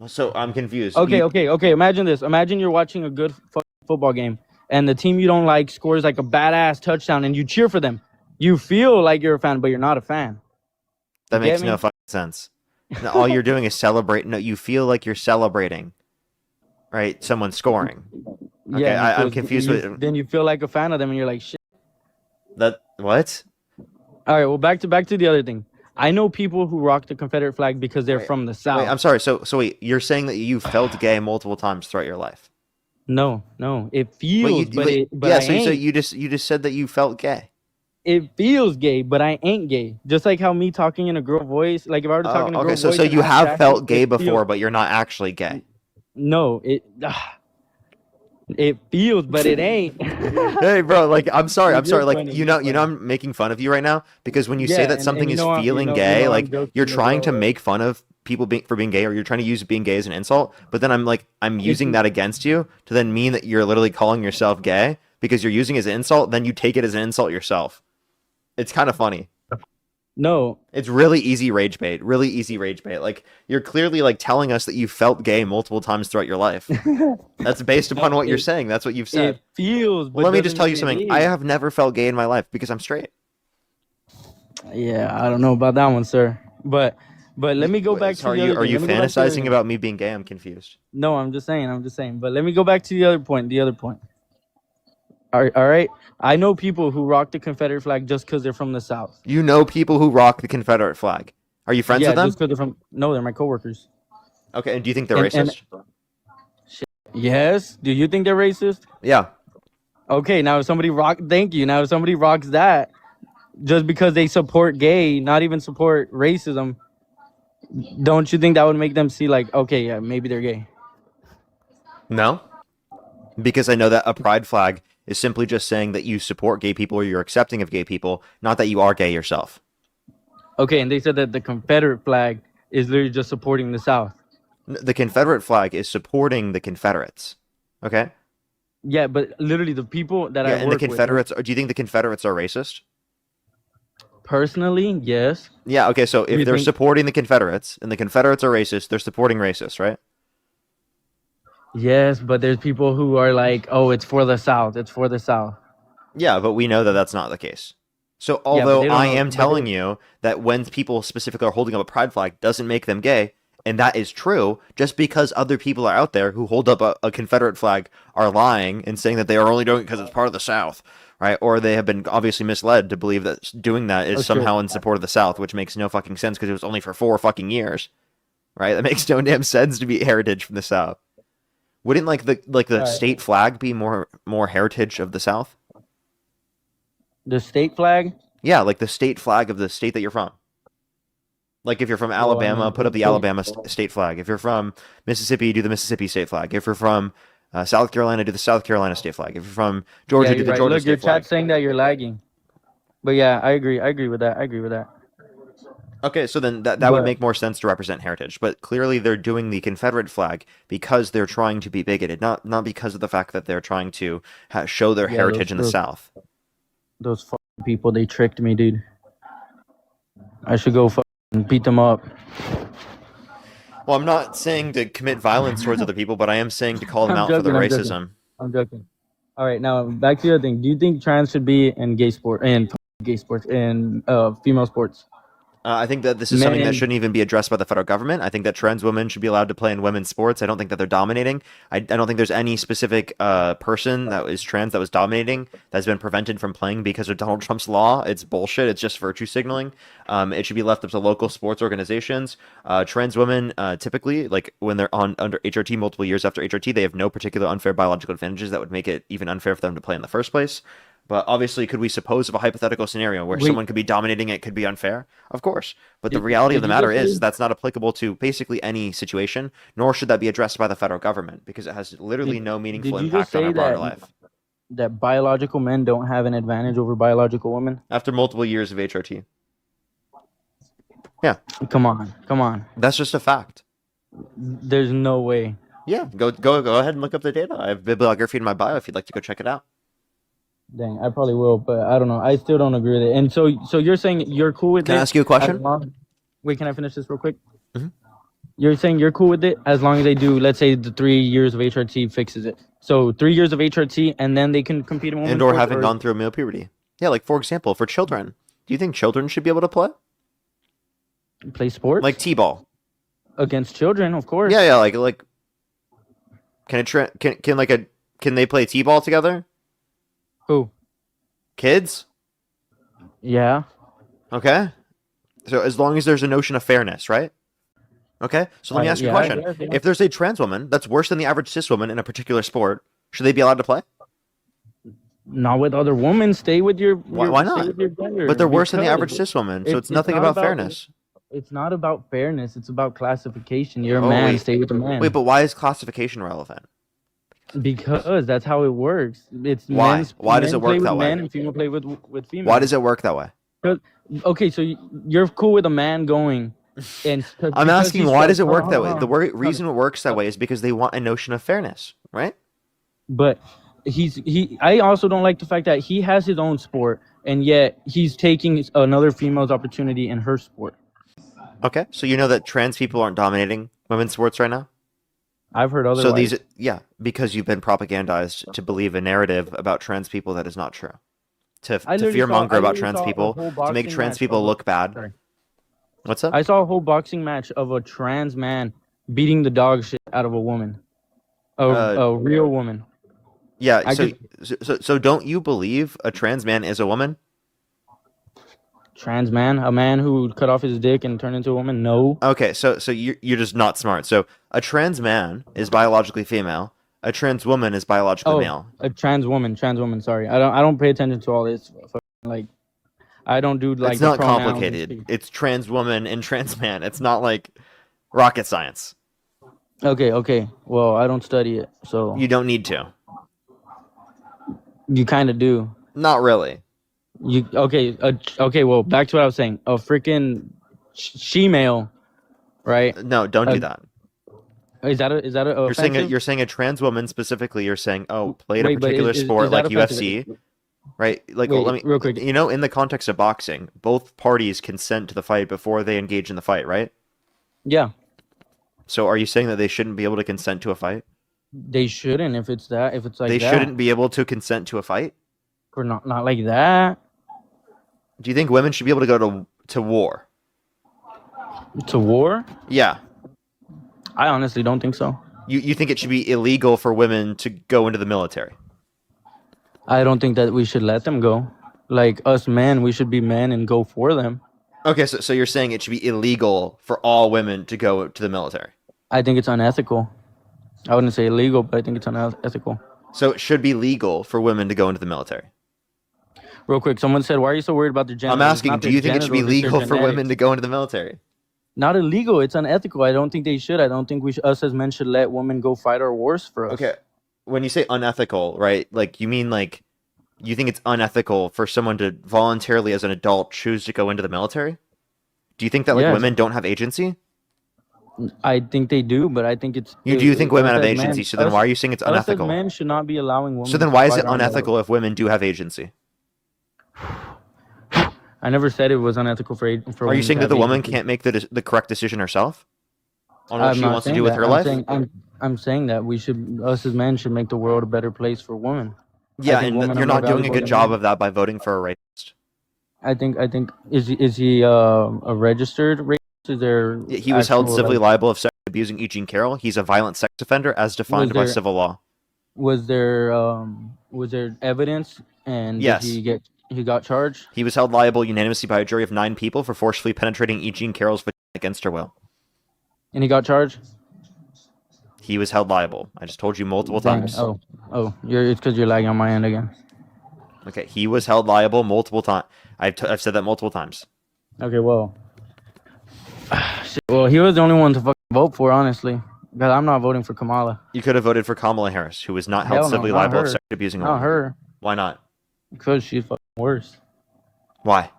Speaker 1: So I'm confused.
Speaker 2: Okay, okay, okay. Imagine this. Imagine you're watching a good football game, and the team you don't like scores like a badass touchdown, and you cheer for them. You feel like you're a fan, but you're not a fan.
Speaker 1: That
Speaker 2: You get
Speaker 1: makes no
Speaker 2: me?
Speaker 1: fucking sense. No, all you're doing is celebrate. No, you feel like you're celebrating, right? Someone scoring.
Speaker 2: Yeah,
Speaker 1: Okay,
Speaker 2: and you
Speaker 1: I'm
Speaker 2: feel
Speaker 1: confused
Speaker 2: you
Speaker 1: with
Speaker 2: then you feel like a fan of them, and you're like, shit.
Speaker 1: that. What?
Speaker 2: All right, well, back to the other thing. I know people who rock the Confederate flag because they're
Speaker 1: Wait,
Speaker 2: from the
Speaker 1: wait.
Speaker 2: South.
Speaker 1: I'm sorry. So wait, you're saying that you felt gay multiple times throughout your life?
Speaker 2: No, no, it
Speaker 1: Wait,
Speaker 2: feels, but
Speaker 1: yeah.
Speaker 2: I
Speaker 1: So
Speaker 2: ain't.
Speaker 1: you just said that you felt gay.
Speaker 2: It feels gay, but I ain't gay. Just like how me talking in a girl voice, like if I were to talk
Speaker 1: Oh,
Speaker 2: in a
Speaker 1: okay.
Speaker 2: girl
Speaker 1: So
Speaker 2: voice and
Speaker 1: you
Speaker 2: act
Speaker 1: have
Speaker 2: sassy,
Speaker 1: felt gay
Speaker 2: it feels.
Speaker 1: before, but you're not actually gay.
Speaker 2: No, it feels, but it ain't.
Speaker 1: Hey, bro. Like, I'm sorry.
Speaker 2: You're
Speaker 1: Like,
Speaker 2: funny. You're
Speaker 1: you know,
Speaker 2: funny.
Speaker 1: I'm making fun of you right now because when you say
Speaker 2: Yeah,
Speaker 1: that
Speaker 2: and
Speaker 1: something
Speaker 2: you
Speaker 1: is
Speaker 2: know
Speaker 1: feeling gay,
Speaker 2: I'm
Speaker 1: like you're
Speaker 2: joking as
Speaker 1: trying
Speaker 2: well,
Speaker 1: to
Speaker 2: right?
Speaker 1: make fun of people being for being gay, or you're trying to use being gay as an insult. But then I'm like, I'm
Speaker 2: It's
Speaker 1: using that against you to then mean that you're literally calling yourself gay because you're using it as an insult. Then you take it as an insult yourself. It's kind of funny.
Speaker 2: no.
Speaker 1: It's really easy rage bait. Really easy rage bait. Like you're clearly like telling us that you felt gay multiple times throughout your life. That's based upon
Speaker 2: No,
Speaker 1: what you're saying. That's what you've
Speaker 2: it
Speaker 1: said.
Speaker 2: feels,
Speaker 1: Well,
Speaker 2: but
Speaker 1: let me just
Speaker 2: doesn't
Speaker 1: tell you
Speaker 2: mean it
Speaker 1: something. I
Speaker 2: is.
Speaker 1: have never felt gay in my life because I'm straight.
Speaker 2: Yeah, I don't know about that one, sir. But let me go back
Speaker 1: So
Speaker 2: to the other
Speaker 1: are
Speaker 2: thing.
Speaker 1: you
Speaker 2: Let me go back to the other
Speaker 1: fantasizing
Speaker 2: thing.
Speaker 1: about me being gay? I'm confused.
Speaker 2: No, I'm just saying. I'm just saying. But let me go back to the other point. The other point. All right. I know people who rock the Confederate flag just because they're from the South.
Speaker 1: You know people who rock the Confederate flag. Are you friends
Speaker 2: Yeah,
Speaker 1: with
Speaker 2: just
Speaker 1: them?
Speaker 2: because they're from. No, they're my coworkers.
Speaker 1: Okay, and do you think they're
Speaker 2: And
Speaker 1: racist?
Speaker 2: yes, do you think they're racist?
Speaker 1: Yeah.
Speaker 2: Okay, now if somebody rock, thank you. Now if somebody rocks that just because they support gay, not even support racism, don't you think that would make them see like, okay, yeah, maybe they're gay?
Speaker 1: No? Because I know that a pride flag is simply just saying that you support gay people or you're accepting of gay people, not that you are gay yourself.
Speaker 2: Okay, and they said that the Confederate flag is literally just supporting the South.
Speaker 1: The Confederate flag is supporting the Confederates. Okay?
Speaker 2: Yeah, but literally the people that
Speaker 1: Yeah,
Speaker 2: I
Speaker 1: and the
Speaker 2: work with,
Speaker 1: Confederates, do you think the Confederates are racist?
Speaker 2: personally, yes.
Speaker 1: Yeah, okay, so
Speaker 2: Do
Speaker 1: if
Speaker 2: you
Speaker 1: they're
Speaker 2: think?
Speaker 1: supporting the Confederates and the Confederates are racist, they're supporting racists, right?
Speaker 2: Yes, but there's people who are like, oh, it's for the South. It's for the South.
Speaker 1: Yeah, but we know that that's not the case. So,
Speaker 2: Yeah, but
Speaker 1: although
Speaker 2: they don't
Speaker 1: I
Speaker 2: know.
Speaker 1: am telling you that when people specifically are holding up a pride flag doesn't make them gay, and that is true, just because other people are out there who hold up a Confederate flag are lying and saying that they are only doing it because it's part of the South, right? Or they have been obviously misled to believe that doing that is
Speaker 2: Okay.
Speaker 1: somehow in support of the South, which makes no fucking sense because it was only for 4 fucking years, right? That makes no damn sense to be heritage from the South. Wouldn't the
Speaker 2: All right.
Speaker 1: state flag be more heritage of the South?
Speaker 2: The state flag.
Speaker 1: Yeah, like the state flag of the state that you're from. Like if you're from
Speaker 2: Well, I
Speaker 1: Alabama,
Speaker 2: mean,
Speaker 1: put up the
Speaker 2: so
Speaker 1: Alabama state flag. If you're from Mississippi, do the Mississippi state flag. If you're from South Carolina, do the South Carolina state flag. If you're from
Speaker 2: yeah,
Speaker 1: Georgia, do
Speaker 2: you're
Speaker 1: the
Speaker 2: right.
Speaker 1: Georgia
Speaker 2: Look, your
Speaker 1: state flag.
Speaker 2: chat's saying that you're lagging. But yeah, I agree. I agree with that. I agree with that.
Speaker 1: Okay, so then that would
Speaker 2: But
Speaker 1: make more sense to represent heritage, but clearly they're doing the Confederate flag because they're trying to be bigoted, not because of the fact that they're trying to show their
Speaker 2: yeah,
Speaker 1: heritage in the South.
Speaker 2: those fucking people, they tricked me, dude. I should go fucking beat them up.
Speaker 1: Well, I'm not saying to commit violence towards other people, but I am saying to call them
Speaker 2: I'm
Speaker 1: out for their
Speaker 2: joking. I'm joking.
Speaker 1: racism.
Speaker 2: I'm joking. All right, now back to your thing. Do you think trans should be in gay sports in female sports?
Speaker 1: I think that this is something that
Speaker 2: Men,
Speaker 1: shouldn't even be addressed by the federal government. I think that trans women should be allowed to play in women's sports. I don't think that they're dominating. I don't think there's any specific person that is trans that was dominating that's been prevented from playing because of Donald Trump's law. It's bullshit. It's just virtue signaling. It should be left up to local sports organizations. Trans women typically, like when they're on under HRT multiple years after HRT, they have no particular unfair biological advantages that would make it even unfair for them to play in the first place. But obviously, could we suppose of a hypothetical scenario where
Speaker 2: wait,
Speaker 1: someone could be dominating it could be unfair? Of course. But the
Speaker 2: did,
Speaker 1: reality of
Speaker 2: did
Speaker 1: the
Speaker 2: you
Speaker 1: matter
Speaker 2: just
Speaker 1: is
Speaker 2: say
Speaker 1: that's not applicable to basically any situation, nor should that be addressed by the federal government because it has literally
Speaker 2: did,
Speaker 1: no
Speaker 2: did
Speaker 1: meaningful
Speaker 2: you just
Speaker 1: impact on our
Speaker 2: say
Speaker 1: broader
Speaker 2: that
Speaker 1: life.
Speaker 2: biological men don't have an advantage over biological women?
Speaker 1: After multiple years of HRT. Yeah,
Speaker 2: Come on, come on.
Speaker 1: that's just a fact.
Speaker 2: There's no way.
Speaker 1: Yeah, go ahead and look up the data. I have bibliography in my bio if you'd like to go check it out.
Speaker 2: Dang, I probably will, but I don't know. I still don't agree with it. And so you're saying you're cool with
Speaker 1: Can I
Speaker 2: it
Speaker 1: ask you a
Speaker 2: as
Speaker 1: question?
Speaker 2: long. Wait, can I finish this real quick?
Speaker 1: Mhm.
Speaker 2: You're saying you're cool with it as long as they do, let's say, the 3 years of HRT fixes it. So 3 years of HRT, and then they can compete in women's
Speaker 1: And or
Speaker 2: sports,
Speaker 1: having
Speaker 2: or
Speaker 1: gone through male puberty. Yeah, like for example, for children. Do you think children should be able to play?
Speaker 2: play sports
Speaker 1: Like T-ball.
Speaker 2: against children, of course.
Speaker 1: Yeah, yeah, like can it can they play T-ball together?
Speaker 2: Who?
Speaker 1: Kids?
Speaker 2: Yeah.
Speaker 1: Okay. So as long as there's a notion of fairness, right? Okay. So let me ask you a
Speaker 2: Yeah, I
Speaker 1: question.
Speaker 2: guess, yeah.
Speaker 1: If there's a trans woman that's worse than the average cis woman in a particular sport, should they be allowed to play?
Speaker 2: Not with other women. Stay with
Speaker 1: Why
Speaker 2: stay
Speaker 1: not?
Speaker 2: with your gender.
Speaker 1: But they're worse than the average
Speaker 2: Because
Speaker 1: cis woman, so it's
Speaker 2: it's
Speaker 1: nothing
Speaker 2: not
Speaker 1: about
Speaker 2: about
Speaker 1: fairness.
Speaker 2: it's not about fairness. It's about classification. You're a
Speaker 1: Oh
Speaker 2: man.
Speaker 1: wait.
Speaker 2: Stay with a man.
Speaker 1: Wait, but why is classification relevant?
Speaker 2: Because that's how it works. It's
Speaker 1: Why?
Speaker 2: men's
Speaker 1: Why does
Speaker 2: men
Speaker 1: it work
Speaker 2: play with
Speaker 1: that way?
Speaker 2: men and female play with female.
Speaker 1: Why does it work that way?
Speaker 2: Okay, so you're cool with a man going, and
Speaker 1: I'm asking why does it work that way? The reason
Speaker 2: on.
Speaker 1: it works that way is because they want a notion of fairness, right?
Speaker 2: But he. I also don't like the fact that he has his own sport, and yet he's taking another female's opportunity in her sport.
Speaker 1: Okay, so you know that trans people aren't dominating women's sports right now?
Speaker 2: I've heard
Speaker 1: So
Speaker 2: otherwise.
Speaker 1: yeah, because you've been propagandized to believe a narrative about trans people that is not true. To fear monger about trans people, to make trans people look bad.
Speaker 2: Sorry.
Speaker 1: What's up?
Speaker 2: I saw a whole boxing match of a trans man beating the dog shit out of a woman, a real woman.
Speaker 1: Yeah,
Speaker 2: I
Speaker 1: so don't you believe a trans man is a woman?
Speaker 2: Trans man, a man who cut off his dick and turned into a woman. No.
Speaker 1: Okay, so you're just not smart. So a trans man is biologically female. A trans woman is biologically male.
Speaker 2: A trans woman. Sorry, I don't pay attention to all this. Like, I don't do like.
Speaker 1: It's not
Speaker 2: the pronouns and
Speaker 1: complicated.
Speaker 2: shit.
Speaker 1: It's trans woman and trans man. It's not like rocket science.
Speaker 2: Okay. Well, I don't study it, so
Speaker 1: You don't need to.
Speaker 2: you kind of do.
Speaker 1: Not really.
Speaker 2: You okay? Well, back to what I was saying. A freaking she-male, right?
Speaker 1: No, don't do
Speaker 2: Uh,
Speaker 1: that.
Speaker 2: Is that a offensive?
Speaker 1: You're saying a trans woman specifically. You're saying, oh, played a
Speaker 2: Wait, but
Speaker 1: particular sport
Speaker 2: is that
Speaker 1: like
Speaker 2: offensive?
Speaker 1: UFC, right? Like,
Speaker 2: Wait,
Speaker 1: let me
Speaker 2: real quick.
Speaker 1: You know, in the context of boxing, both parties consent to the fight before they engage in the fight, right?
Speaker 2: Yeah,
Speaker 1: So, are you saying that they shouldn't be able to consent to a fight?
Speaker 2: they shouldn't. If it's that, if it's like
Speaker 1: They
Speaker 2: that,
Speaker 1: shouldn't be able to consent to a fight.
Speaker 2: or not like that.
Speaker 1: Do you think women should be able to go to war?
Speaker 2: To war?
Speaker 1: Yeah.
Speaker 2: I honestly don't think so.
Speaker 1: You think it should be illegal for women to go into the military?
Speaker 2: I don't think that we should let them go. Like us men, we should be men and go for them.
Speaker 1: Okay, so you're saying it should be illegal for all women to go to the military.
Speaker 2: I think it's unethical. I wouldn't say illegal, but I think it's unethical.
Speaker 1: So it should be legal for women to go into the military.
Speaker 2: Real quick, someone said, "Why are you so worried about their gender?"
Speaker 1: I'm asking, do you think it should be legal for women to go into the military?
Speaker 2: Not illegal. It's unethical. I don't think they should. I don't think us as men should let women go fight our wars for us.
Speaker 1: Okay. When you say unethical, right? Like you mean like you think it's unethical for someone to voluntarily as an adult choose to go into the military? Do you think that like
Speaker 2: Yes,
Speaker 1: women don't have agency?
Speaker 2: I think they do, but I think
Speaker 1: Do you think women
Speaker 2: us
Speaker 1: have
Speaker 2: as
Speaker 1: agency?
Speaker 2: men,
Speaker 1: So then why are you saying it's
Speaker 2: us as
Speaker 1: unethical?
Speaker 2: men should not be allowing
Speaker 1: So
Speaker 2: women
Speaker 1: then
Speaker 2: to
Speaker 1: why is it
Speaker 2: fight our battles.
Speaker 1: unethical if women do have agency?
Speaker 2: I never said it was unethical for
Speaker 1: Are you
Speaker 2: women
Speaker 1: saying
Speaker 2: to
Speaker 1: that
Speaker 2: have
Speaker 1: the woman
Speaker 2: agency.
Speaker 1: can't make the correct decision herself on what
Speaker 2: I'm
Speaker 1: she
Speaker 2: not
Speaker 1: wants to
Speaker 2: saying
Speaker 1: do with
Speaker 2: that.
Speaker 1: her life?
Speaker 2: I'm saying that us as men should make the world a better place for women. I
Speaker 1: Yeah,
Speaker 2: think
Speaker 1: and
Speaker 2: women are
Speaker 1: you're
Speaker 2: more
Speaker 1: not doing a
Speaker 2: valuable
Speaker 1: good
Speaker 2: than
Speaker 1: job
Speaker 2: men.
Speaker 1: of that by voting for a rapist.
Speaker 2: I think is he a registered rapist? Is there
Speaker 1: Yeah, he was held
Speaker 2: actual
Speaker 1: civilly
Speaker 2: like
Speaker 1: liable of abusing E. Jean Carroll. He's a violent sex offender as
Speaker 2: was
Speaker 1: defined by
Speaker 2: there
Speaker 1: civil law.
Speaker 2: was there evidence, and did
Speaker 1: Yes,
Speaker 2: he got charged?
Speaker 1: he was held liable unanimously by a jury of 9 people for forcefully penetrating E. Jean Carroll's vagina against her will.
Speaker 2: And he got charged?
Speaker 1: He was held liable. I just told you multiple
Speaker 2: Dang.
Speaker 1: times.
Speaker 2: Oh, it's because you're lagging on my end again.
Speaker 1: Okay, he was held liable multiple times. I've said that multiple times.
Speaker 2: Okay, well, shit, well, he was the only one to fucking vote for, honestly, because I'm not voting for Kamala.
Speaker 1: You could have voted for Kamala Harris, who was not held
Speaker 2: Hell no,
Speaker 1: civilly
Speaker 2: not
Speaker 1: liable of
Speaker 2: her,
Speaker 1: sex abusing a
Speaker 2: not
Speaker 1: woman.
Speaker 2: her,
Speaker 1: Why not?
Speaker 2: because she's fucking worse.
Speaker 1: Why?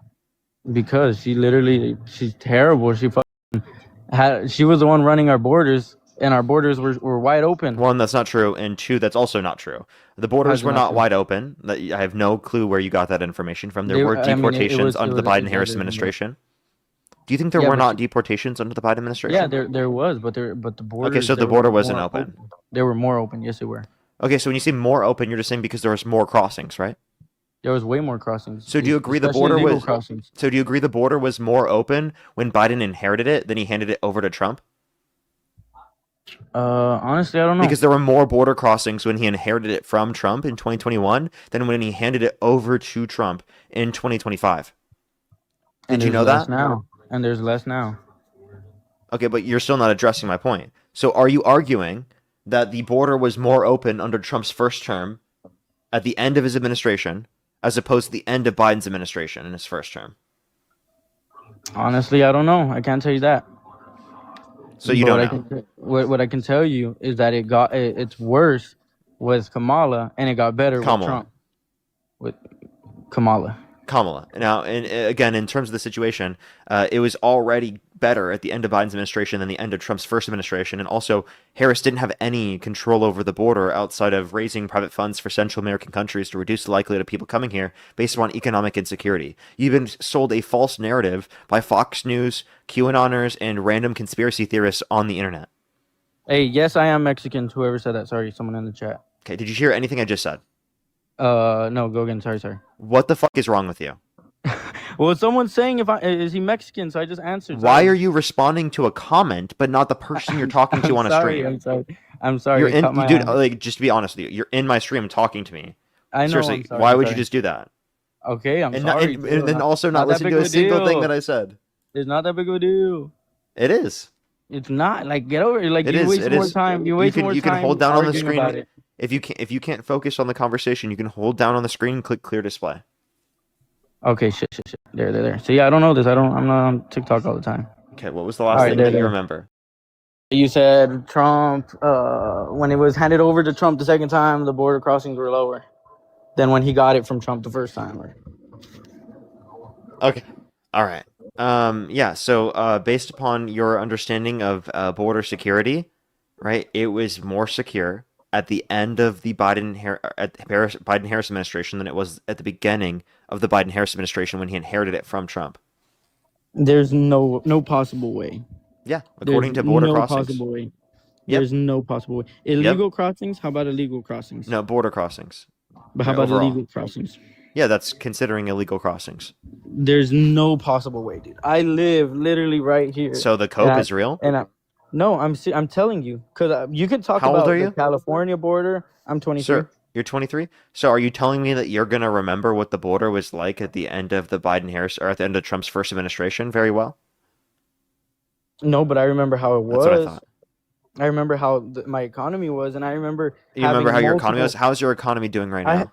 Speaker 2: Because she's terrible. She was the one running our borders, and our borders were wide open.
Speaker 1: One, that's not true, and two, that's also not true. The borders
Speaker 2: How's it
Speaker 1: were
Speaker 2: not
Speaker 1: not
Speaker 2: true?
Speaker 1: wide open. I have no clue where you got that information from. There
Speaker 2: They,
Speaker 1: were
Speaker 2: I mean, it
Speaker 1: deportations
Speaker 2: was
Speaker 1: under the Biden-Harris
Speaker 2: exaggerated, but
Speaker 1: administration. Do you think there
Speaker 2: yeah,
Speaker 1: were
Speaker 2: but
Speaker 1: not deportations under the Biden administration?
Speaker 2: yeah, there was, but the
Speaker 1: Okay,
Speaker 2: borders
Speaker 1: so
Speaker 2: they
Speaker 1: the
Speaker 2: were
Speaker 1: border wasn't
Speaker 2: more
Speaker 1: open.
Speaker 2: They were more open. Yes, they were.
Speaker 1: Okay, so when you say more open, you're just saying because there was more crossings, right?
Speaker 2: There was way more crossings,
Speaker 1: So do you agree the
Speaker 2: especially
Speaker 1: border
Speaker 2: illegal
Speaker 1: was
Speaker 2: crossings.
Speaker 1: so do you agree the border was more open when Biden inherited it than he handed it over to Trump?
Speaker 2: Honestly, I don't know.
Speaker 1: Because there were more border crossings when he inherited it from Trump in 2021 than when he handed it over to Trump in 2025.
Speaker 2: And
Speaker 1: Did you
Speaker 2: there's
Speaker 1: know
Speaker 2: less
Speaker 1: that?
Speaker 2: now. And there's less now.
Speaker 1: Okay, but you're still not addressing my point. So are you arguing that the border was more open under Trump's first term at the end of his administration as opposed to the end of Biden's administration in his first term?
Speaker 2: Honestly, I don't know. I can't tell you that.
Speaker 1: So you
Speaker 2: But
Speaker 1: don't know.
Speaker 2: what I can tell you is that it's worse with Kamala, and it got better with
Speaker 1: Kamala.
Speaker 2: Trump. With Kamala.
Speaker 1: Kamala. Now, and again, in terms of the situation, it was already better at the end of Biden's administration than the end of Trump's first administration. And also, Harris didn't have any control over the border outside of raising private funds for Central American countries to reduce the likelihood of people coming here based upon economic insecurity. You've been sold a false narrative by Fox News, QAnoners, and random conspiracy theorists on the internet.
Speaker 2: Hey, yes, I am Mexican. Whoever said that. Sorry, someone in the chat.
Speaker 1: Okay, did you hear anything I just said?
Speaker 2: No, go again. Sorry.
Speaker 1: What the fuck is wrong with you?
Speaker 2: Well, someone's saying is he Mexican? So I just answered.
Speaker 1: Why
Speaker 2: Sorry.
Speaker 1: are you responding to a comment but not the person you're talking to on a
Speaker 2: sorry,
Speaker 1: stream?
Speaker 2: I'm sorry. I'm sorry.
Speaker 1: You're
Speaker 2: it
Speaker 1: in,
Speaker 2: caught my
Speaker 1: dude.
Speaker 2: eye.
Speaker 1: Like, just to be honest with you, you're in my stream talking to me.
Speaker 2: I know.
Speaker 1: Seriously,
Speaker 2: I'm sorry,
Speaker 1: why
Speaker 2: I'm
Speaker 1: would you
Speaker 2: sorry.
Speaker 1: just do that?
Speaker 2: Okay, I'm
Speaker 1: And,
Speaker 2: sorry.
Speaker 1: and then also not
Speaker 2: that
Speaker 1: listen
Speaker 2: big
Speaker 1: to
Speaker 2: of
Speaker 1: a single thing
Speaker 2: deal.
Speaker 1: that I said.
Speaker 2: It's not that big of a deal.
Speaker 1: It is.
Speaker 2: It's not. Like, get over it. Like,
Speaker 1: It
Speaker 2: you
Speaker 1: is.
Speaker 2: waste
Speaker 1: It
Speaker 2: more
Speaker 1: is.
Speaker 2: time. You waste more
Speaker 1: You can
Speaker 2: time
Speaker 1: hold down on the
Speaker 2: arguing about
Speaker 1: screen.
Speaker 2: it.
Speaker 1: If you can't focus on the conversation, you can hold down on the screen and click clear display.
Speaker 2: Okay, shit. There. So yeah, I don't know this. I'm not on TikTok all the time.
Speaker 1: Okay, what was the last
Speaker 2: All right,
Speaker 1: thing
Speaker 2: there.
Speaker 1: that you remember?
Speaker 2: You said Trump. When it was handed over to Trump the second time, the border crossings were lower than when he got it from Trump the first time.
Speaker 1: Okay. All right. Yeah. So, based upon your understanding of border security, right? It was more secure at the end of the Biden-Harris administration than it was at the beginning of the Biden-Harris administration when he inherited it from Trump.
Speaker 2: There's no possible way.
Speaker 1: Yeah, according to border crossings.
Speaker 2: Possible way.
Speaker 1: Yep.
Speaker 2: There's no possible way. Illegal crossings? How about illegal crossings?
Speaker 1: No, border crossings.
Speaker 2: But how about
Speaker 1: overall.
Speaker 2: illegal crossings?
Speaker 1: Yeah, that's considering illegal crossings.
Speaker 2: There's no possible way, dude. I live literally right here.
Speaker 1: So the cope is real?
Speaker 2: No, I'm telling you, because you could talk
Speaker 1: How old
Speaker 2: about
Speaker 1: are you?
Speaker 2: the California border. I'm 23.
Speaker 1: Sir, you're 23? So are you telling me that you're going to remember what the border was like at the end of the Biden-Harris, or at the end of Trump's first administration very well?
Speaker 2: No, but I remember how it was.
Speaker 1: That's what I thought.
Speaker 2: I remember how my economy was, and I remember.
Speaker 1: You remember how your economy was? How's your economy doing right now?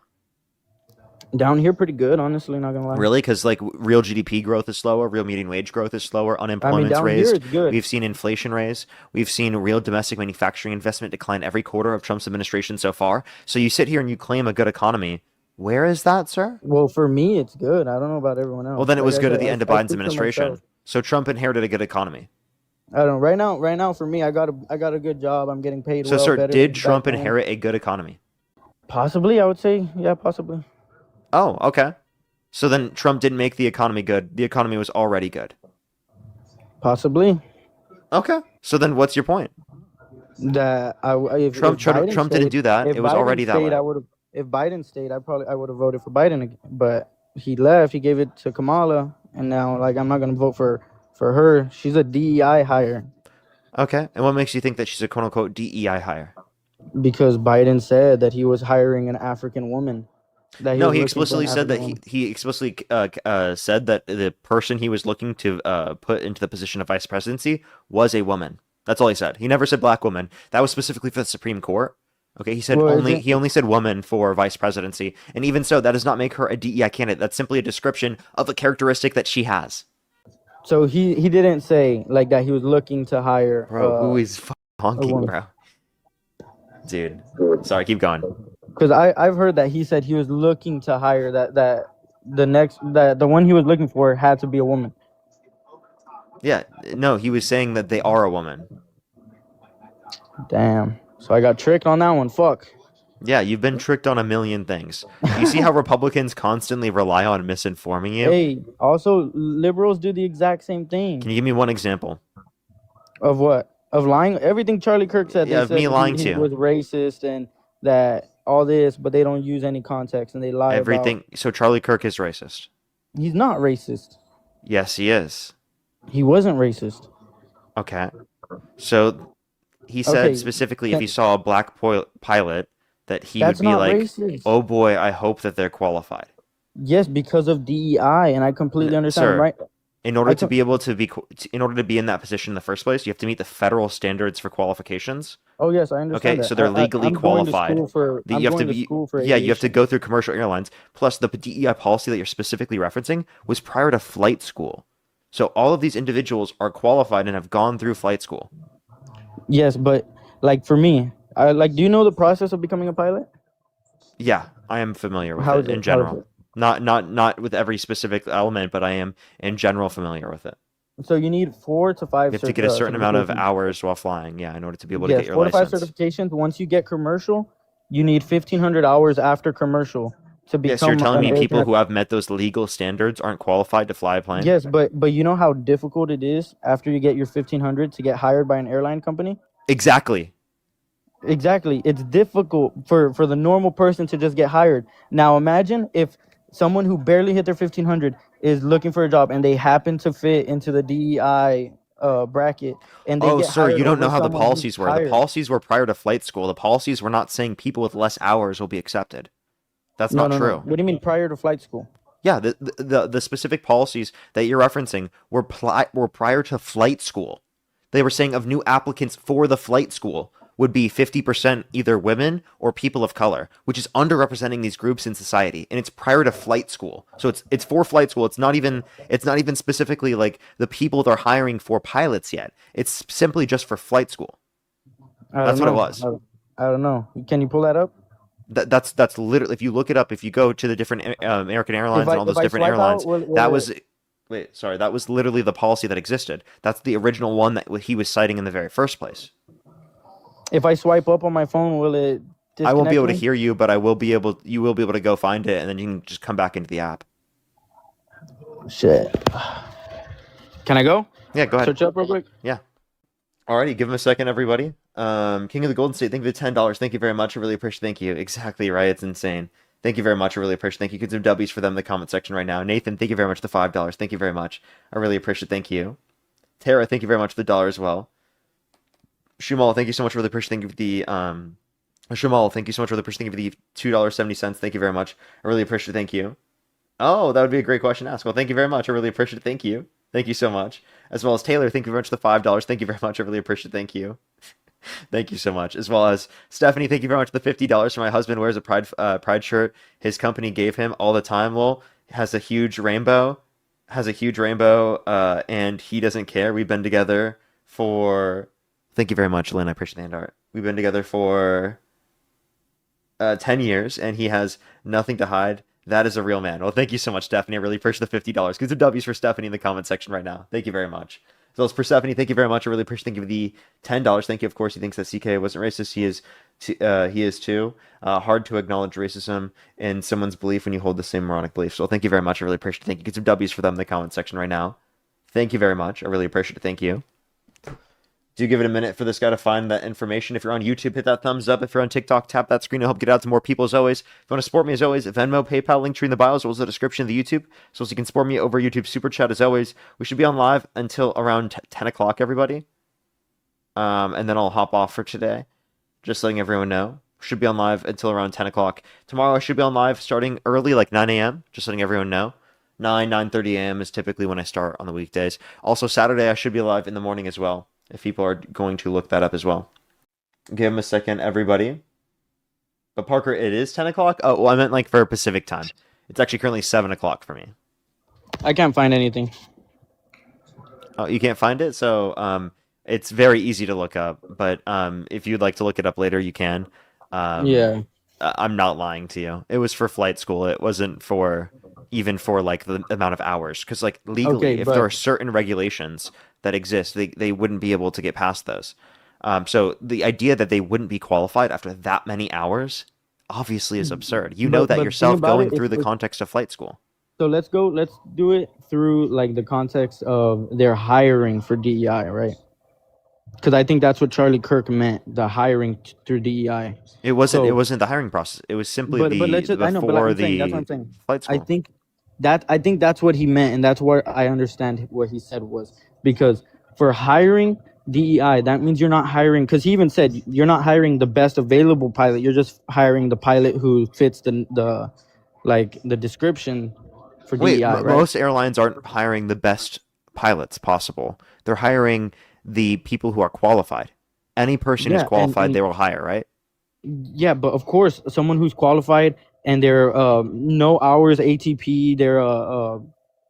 Speaker 2: Down here, pretty good, honestly. Not gonna lie.
Speaker 1: Really? Because like real GDP growth is slower, real median wage growth is slower, unemployment's
Speaker 2: down
Speaker 1: raised.
Speaker 2: here it's good.
Speaker 1: We've seen inflation raise. We've seen real domestic manufacturing investment decline every quarter of Trump's administration so far. So you sit here and you claim a good economy. Where is that, sir?
Speaker 2: Well, for me, it's good. I don't know about everyone else.
Speaker 1: Well, then it was
Speaker 2: Like I
Speaker 1: good at
Speaker 2: said,
Speaker 1: the end of
Speaker 2: I
Speaker 1: Biden's
Speaker 2: speak for
Speaker 1: administration.
Speaker 2: myself.
Speaker 1: So Trump inherited a good economy.
Speaker 2: I don't. Right now, for me, I got a good job. I'm getting paid
Speaker 1: So,
Speaker 2: well,
Speaker 1: sir,
Speaker 2: better
Speaker 1: did
Speaker 2: than back
Speaker 1: Trump
Speaker 2: then.
Speaker 1: inherit a good economy?
Speaker 2: Possibly, I would say, yeah, possibly.
Speaker 1: Oh, okay. So then Trump didn't make the economy good. The economy was already good.
Speaker 2: Possibly.
Speaker 1: Okay. So then what's your point?
Speaker 2: That if Biden
Speaker 1: Trump didn't
Speaker 2: stayed,
Speaker 1: do that.
Speaker 2: if
Speaker 1: It was
Speaker 2: Biden
Speaker 1: already that
Speaker 2: stayed,
Speaker 1: way.
Speaker 2: I would have. If Biden stayed, I would have voted for Biden again. But he left. He gave it to Kamala, and now like I'm not gonna vote for her. She's a DEI hire
Speaker 1: Okay. And what makes you think that she's a quote unquote DEI hire?
Speaker 2: because Biden said that he was hiring an African woman, that he
Speaker 1: No,
Speaker 2: was
Speaker 1: he
Speaker 2: looking for an
Speaker 1: explicitly said
Speaker 2: African
Speaker 1: that
Speaker 2: woman.
Speaker 1: he explicitly said that the person he was looking to put into the position of vice presidency was a woman. That's all he said. He never said black woman. That was specifically for the Supreme Court. Okay,
Speaker 2: Well,
Speaker 1: he only said woman for vice presidency, and even so, that does not make her a DEI candidate. That's simply a description of a characteristic that she has.
Speaker 2: so he didn't say like that he was looking to hire
Speaker 1: Bro, who is
Speaker 2: a
Speaker 1: honking,
Speaker 2: woman.
Speaker 1: bro? Dude, sorry, keep going.
Speaker 2: Because I've heard that he said he was looking to hire that the one he was looking for had to be a woman.
Speaker 1: Yeah, no, he was saying that they are a woman.
Speaker 2: Damn. So I got tricked on that one. Fuck.
Speaker 1: Yeah, you've been tricked on a million things. Do you see how Republicans constantly rely on misinforming you?
Speaker 2: Hey, also liberals do the exact same
Speaker 1: Can
Speaker 2: thing.
Speaker 1: you give me one example?
Speaker 2: Of what? Of lying? Everything Charlie Kirk said,
Speaker 1: Yeah,
Speaker 2: they
Speaker 1: of me
Speaker 2: said
Speaker 1: lying to
Speaker 2: he
Speaker 1: you.
Speaker 2: was racist and that all this, but they don't use any context and they lie about.
Speaker 1: Everything. So Charlie Kirk is racist.
Speaker 2: He's not racist.
Speaker 1: Yes, he is.
Speaker 2: He wasn't racist.
Speaker 1: Okay. So he said
Speaker 2: Okay,
Speaker 1: specifically if he
Speaker 2: can,
Speaker 1: saw a black pilot that he would
Speaker 2: that's
Speaker 1: be
Speaker 2: not
Speaker 1: like,
Speaker 2: racist.
Speaker 1: "Oh boy, I hope that they're qualified."
Speaker 2: Yes, because of DEI, and I completely understand.
Speaker 1: Sir,
Speaker 2: Right?
Speaker 1: in order
Speaker 2: I
Speaker 1: to
Speaker 2: can.
Speaker 1: be able to be in order to be in that position in the first place, you have to meet the federal standards for qualifications.
Speaker 2: Oh yes, I
Speaker 1: Okay,
Speaker 2: understand that.
Speaker 1: so they're legally
Speaker 2: I'm going to
Speaker 1: qualified.
Speaker 2: school for.
Speaker 1: That
Speaker 2: I'm
Speaker 1: you have to
Speaker 2: going to
Speaker 1: be,
Speaker 2: school for
Speaker 1: yeah, you have to
Speaker 2: aviation.
Speaker 1: go through commercial airlines. Plus, the DEI policy that you're specifically referencing was prior to flight school. So all of these individuals are qualified and have gone through flight school.
Speaker 2: Yes, but like for me, I like. Do you know the process of becoming a pilot?
Speaker 1: Yeah, I am familiar with
Speaker 2: How
Speaker 1: it
Speaker 2: is
Speaker 1: in
Speaker 2: it? How is
Speaker 1: general.
Speaker 2: it?
Speaker 1: Not with every specific element, but I am in general familiar with it.
Speaker 2: So you need four to
Speaker 1: You
Speaker 2: five
Speaker 1: have to get a certain amount of
Speaker 2: certifications.
Speaker 1: hours while flying, yeah, in order to be able to get
Speaker 2: Yes,
Speaker 1: your
Speaker 2: 4 to 5
Speaker 1: license.
Speaker 2: certifications. Once you get commercial, you need 1,500 hours after commercial to
Speaker 1: Yeah, so you're
Speaker 2: become
Speaker 1: telling
Speaker 2: an
Speaker 1: me
Speaker 2: air
Speaker 1: people
Speaker 2: traffic.
Speaker 1: who have met those legal standards aren't qualified to fly a plane?
Speaker 2: Yes, but you know how difficult it is after you get your 1,500 to get hired by an airline company.
Speaker 1: Exactly.
Speaker 2: Exactly. It's difficult for the normal person to just get hired. Now imagine if someone who barely hit their 1,500 is looking for a job and they happen to fit into the DEI bracket and they
Speaker 1: Oh,
Speaker 2: get
Speaker 1: sir,
Speaker 2: hired
Speaker 1: you don't
Speaker 2: over
Speaker 1: know how the
Speaker 2: someone who's
Speaker 1: policies were. The
Speaker 2: higher.
Speaker 1: policies were prior to flight school. The policies were not saying people with less hours will be accepted. That's
Speaker 2: No,
Speaker 1: not
Speaker 2: no, no.
Speaker 1: true.
Speaker 2: What do you mean prior to flight school?
Speaker 1: Yeah, the specific policies that you're referencing were prior to flight school. They were saying of new applicants for the flight school would be 50% either women or people of color, which is underrepresenting these groups in society. And it's prior to flight school. So it's for flight school. It's not even specifically like the people they're hiring for pilots yet. It's simply just for flight school.
Speaker 2: I don't
Speaker 1: That's what it
Speaker 2: know.
Speaker 1: was.
Speaker 2: I don't know. Can you pull that up?
Speaker 1: That's literally if you look it up, if you go to the different American
Speaker 2: If
Speaker 1: Airlines
Speaker 2: I
Speaker 1: and all
Speaker 2: if
Speaker 1: those
Speaker 2: I
Speaker 1: different
Speaker 2: swipe out,
Speaker 1: airlines,
Speaker 2: will
Speaker 1: that
Speaker 2: it?
Speaker 1: was wait, sorry, that was literally the policy that existed. That's the original one that he was citing in the very first place.
Speaker 2: If I swipe up on my phone, will it
Speaker 1: I won't be
Speaker 2: disconnect
Speaker 1: able to
Speaker 2: me?
Speaker 1: hear you, but I will be able you will be able to go find it and then you can just come back into the app.
Speaker 2: Shit. Can I go?
Speaker 1: Yeah, go ahead.
Speaker 2: Search up real quick.
Speaker 1: Yeah. Alrighty, give him a second, everybody. King of the Golden State, thank you for the $10. Thank you very much. I really appreciate. Thank you. Exactly right. It's insane. Thank you very much. I really appreciate. Thank you. Get some W's for them in the comment section right now. Nathan, thank you very much for the $5. Thank you very much. I really appreciate. Thank you. Tara, thank you very much for the dollar as well. Shumal, thank you so much. Really appreciate. Thank you for the Shumal, thank you so much. Really appreciate. Thank you for the $2.70. Thank you very much. I really appreciate. Thank you. Oh, that would be a great question to ask. Well, thank you very much. I really appreciate it. Thank you. Thank you so much. As well as Taylor, thank you very much for the $5. Thank you very much. I really appreciate it. Thank you. Thank you so much. As well as Stephanie, thank you very much for the $50 for my husband wears a pride shirt his company gave him all the time. Lol. Has a huge rainbow. And he doesn't care. We've been together for thank you very much, Lynn. I appreciate the hand art. We've been together for 10 years and he has nothing to hide. That is a real man. Well, thank you so much, Stephanie. I really appreciate the $50. Get some W's for Stephanie in the comment section right now. Thank you very much. As well as Persephone, thank you very much. I really appreciate thank you for the $10. Thank you. Of course, he thinks that CK wasn't racist. He is too. Hard to acknowledge racism in someone's belief when you hold the same moronic beliefs. So thank you very much. I really appreciate it. Thank you. Get some W's for them in the comment section right now. Thank you very much. I really appreciate it. Thank you. Do give it a minute for this guy to find that information. If you're on YouTube, hit that thumbs up. If you're on TikTok, tap that screen to help get out to more people as always. If you want to support me as always, Venmo, PayPal, link tree in the bio, as well as the description of the YouTube. So you can support me over YouTube Super Chat as always. We should be on live until around 10 o'clock, everybody. And then I'll hop off for today. Just letting everyone know. Should be on live until around 10 o'clock. Tomorrow I should be on live starting early, like 9 a.m. Just letting everyone know. 9:30 a.m. is typically when I start on the weekdays. Also, Saturday I should be live in the morning as well, if people are going to look that up as well. Give him a second, everybody. But Parker, it is 10 o'clock? Oh, well, I meant like for Pacific time. It's actually currently 7 o'clock for me.
Speaker 2: I can't find anything.
Speaker 1: Oh, you can't find it? So it's very easy to look up. But if you'd like to look it up later, you can.
Speaker 2: Yeah.
Speaker 1: I'm not lying to you. It was for flight school. It wasn't for even for like the amount of hours. Because like legally,
Speaker 2: Okay,
Speaker 1: if
Speaker 2: but
Speaker 1: there are certain regulations that exist, they wouldn't be able to get past those. So the idea that they wouldn't be qualified after that many hours obviously is absurd. You know
Speaker 2: but
Speaker 1: that
Speaker 2: but the thing
Speaker 1: yourself
Speaker 2: about
Speaker 1: going
Speaker 2: it,
Speaker 1: through the context of flight school.
Speaker 2: so let's do it through like the context of their hiring for DEI, right? Because I think that's what Charlie Kirk meant, the hiring through DEI.
Speaker 1: It wasn't. It
Speaker 2: So,
Speaker 1: wasn't the hiring process. It was simply
Speaker 2: but let's just, I know, but
Speaker 1: before
Speaker 2: I'm saying that's what
Speaker 1: the
Speaker 2: I'm saying.
Speaker 1: flight
Speaker 2: I
Speaker 1: school.
Speaker 2: think I think that's what he meant, and that's what I understand what he said was because for hiring DEI, that means you're not hiring because he even said you're not hiring the best available pilot. You're just hiring the pilot who fits the like the description for
Speaker 1: Wait,
Speaker 2: DEI, right?
Speaker 1: most airlines aren't hiring the best pilots possible. They're hiring the people who are qualified. Any person who's
Speaker 2: Yeah,
Speaker 1: qualified,
Speaker 2: and
Speaker 1: they will hire, right?
Speaker 2: yeah, but of course, someone who's qualified and they're no hours ATP, they're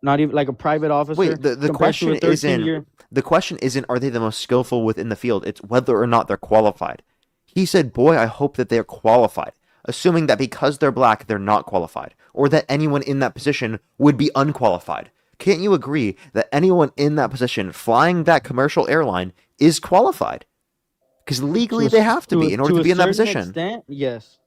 Speaker 2: not even like a private officer
Speaker 1: Wait, the
Speaker 2: compared to
Speaker 1: question
Speaker 2: a 13
Speaker 1: isn't
Speaker 2: year.
Speaker 1: the question isn't are they the most skillful within the field? It's whether or not they're qualified. He said, "Boy, I hope that they're qualified." Assuming that because they're black, they're not qualified, or that anyone in that position would be unqualified. Can't you agree that anyone in that position flying that commercial airline is qualified? Because legally they have to be in order to be in that position.
Speaker 2: Extent, yes.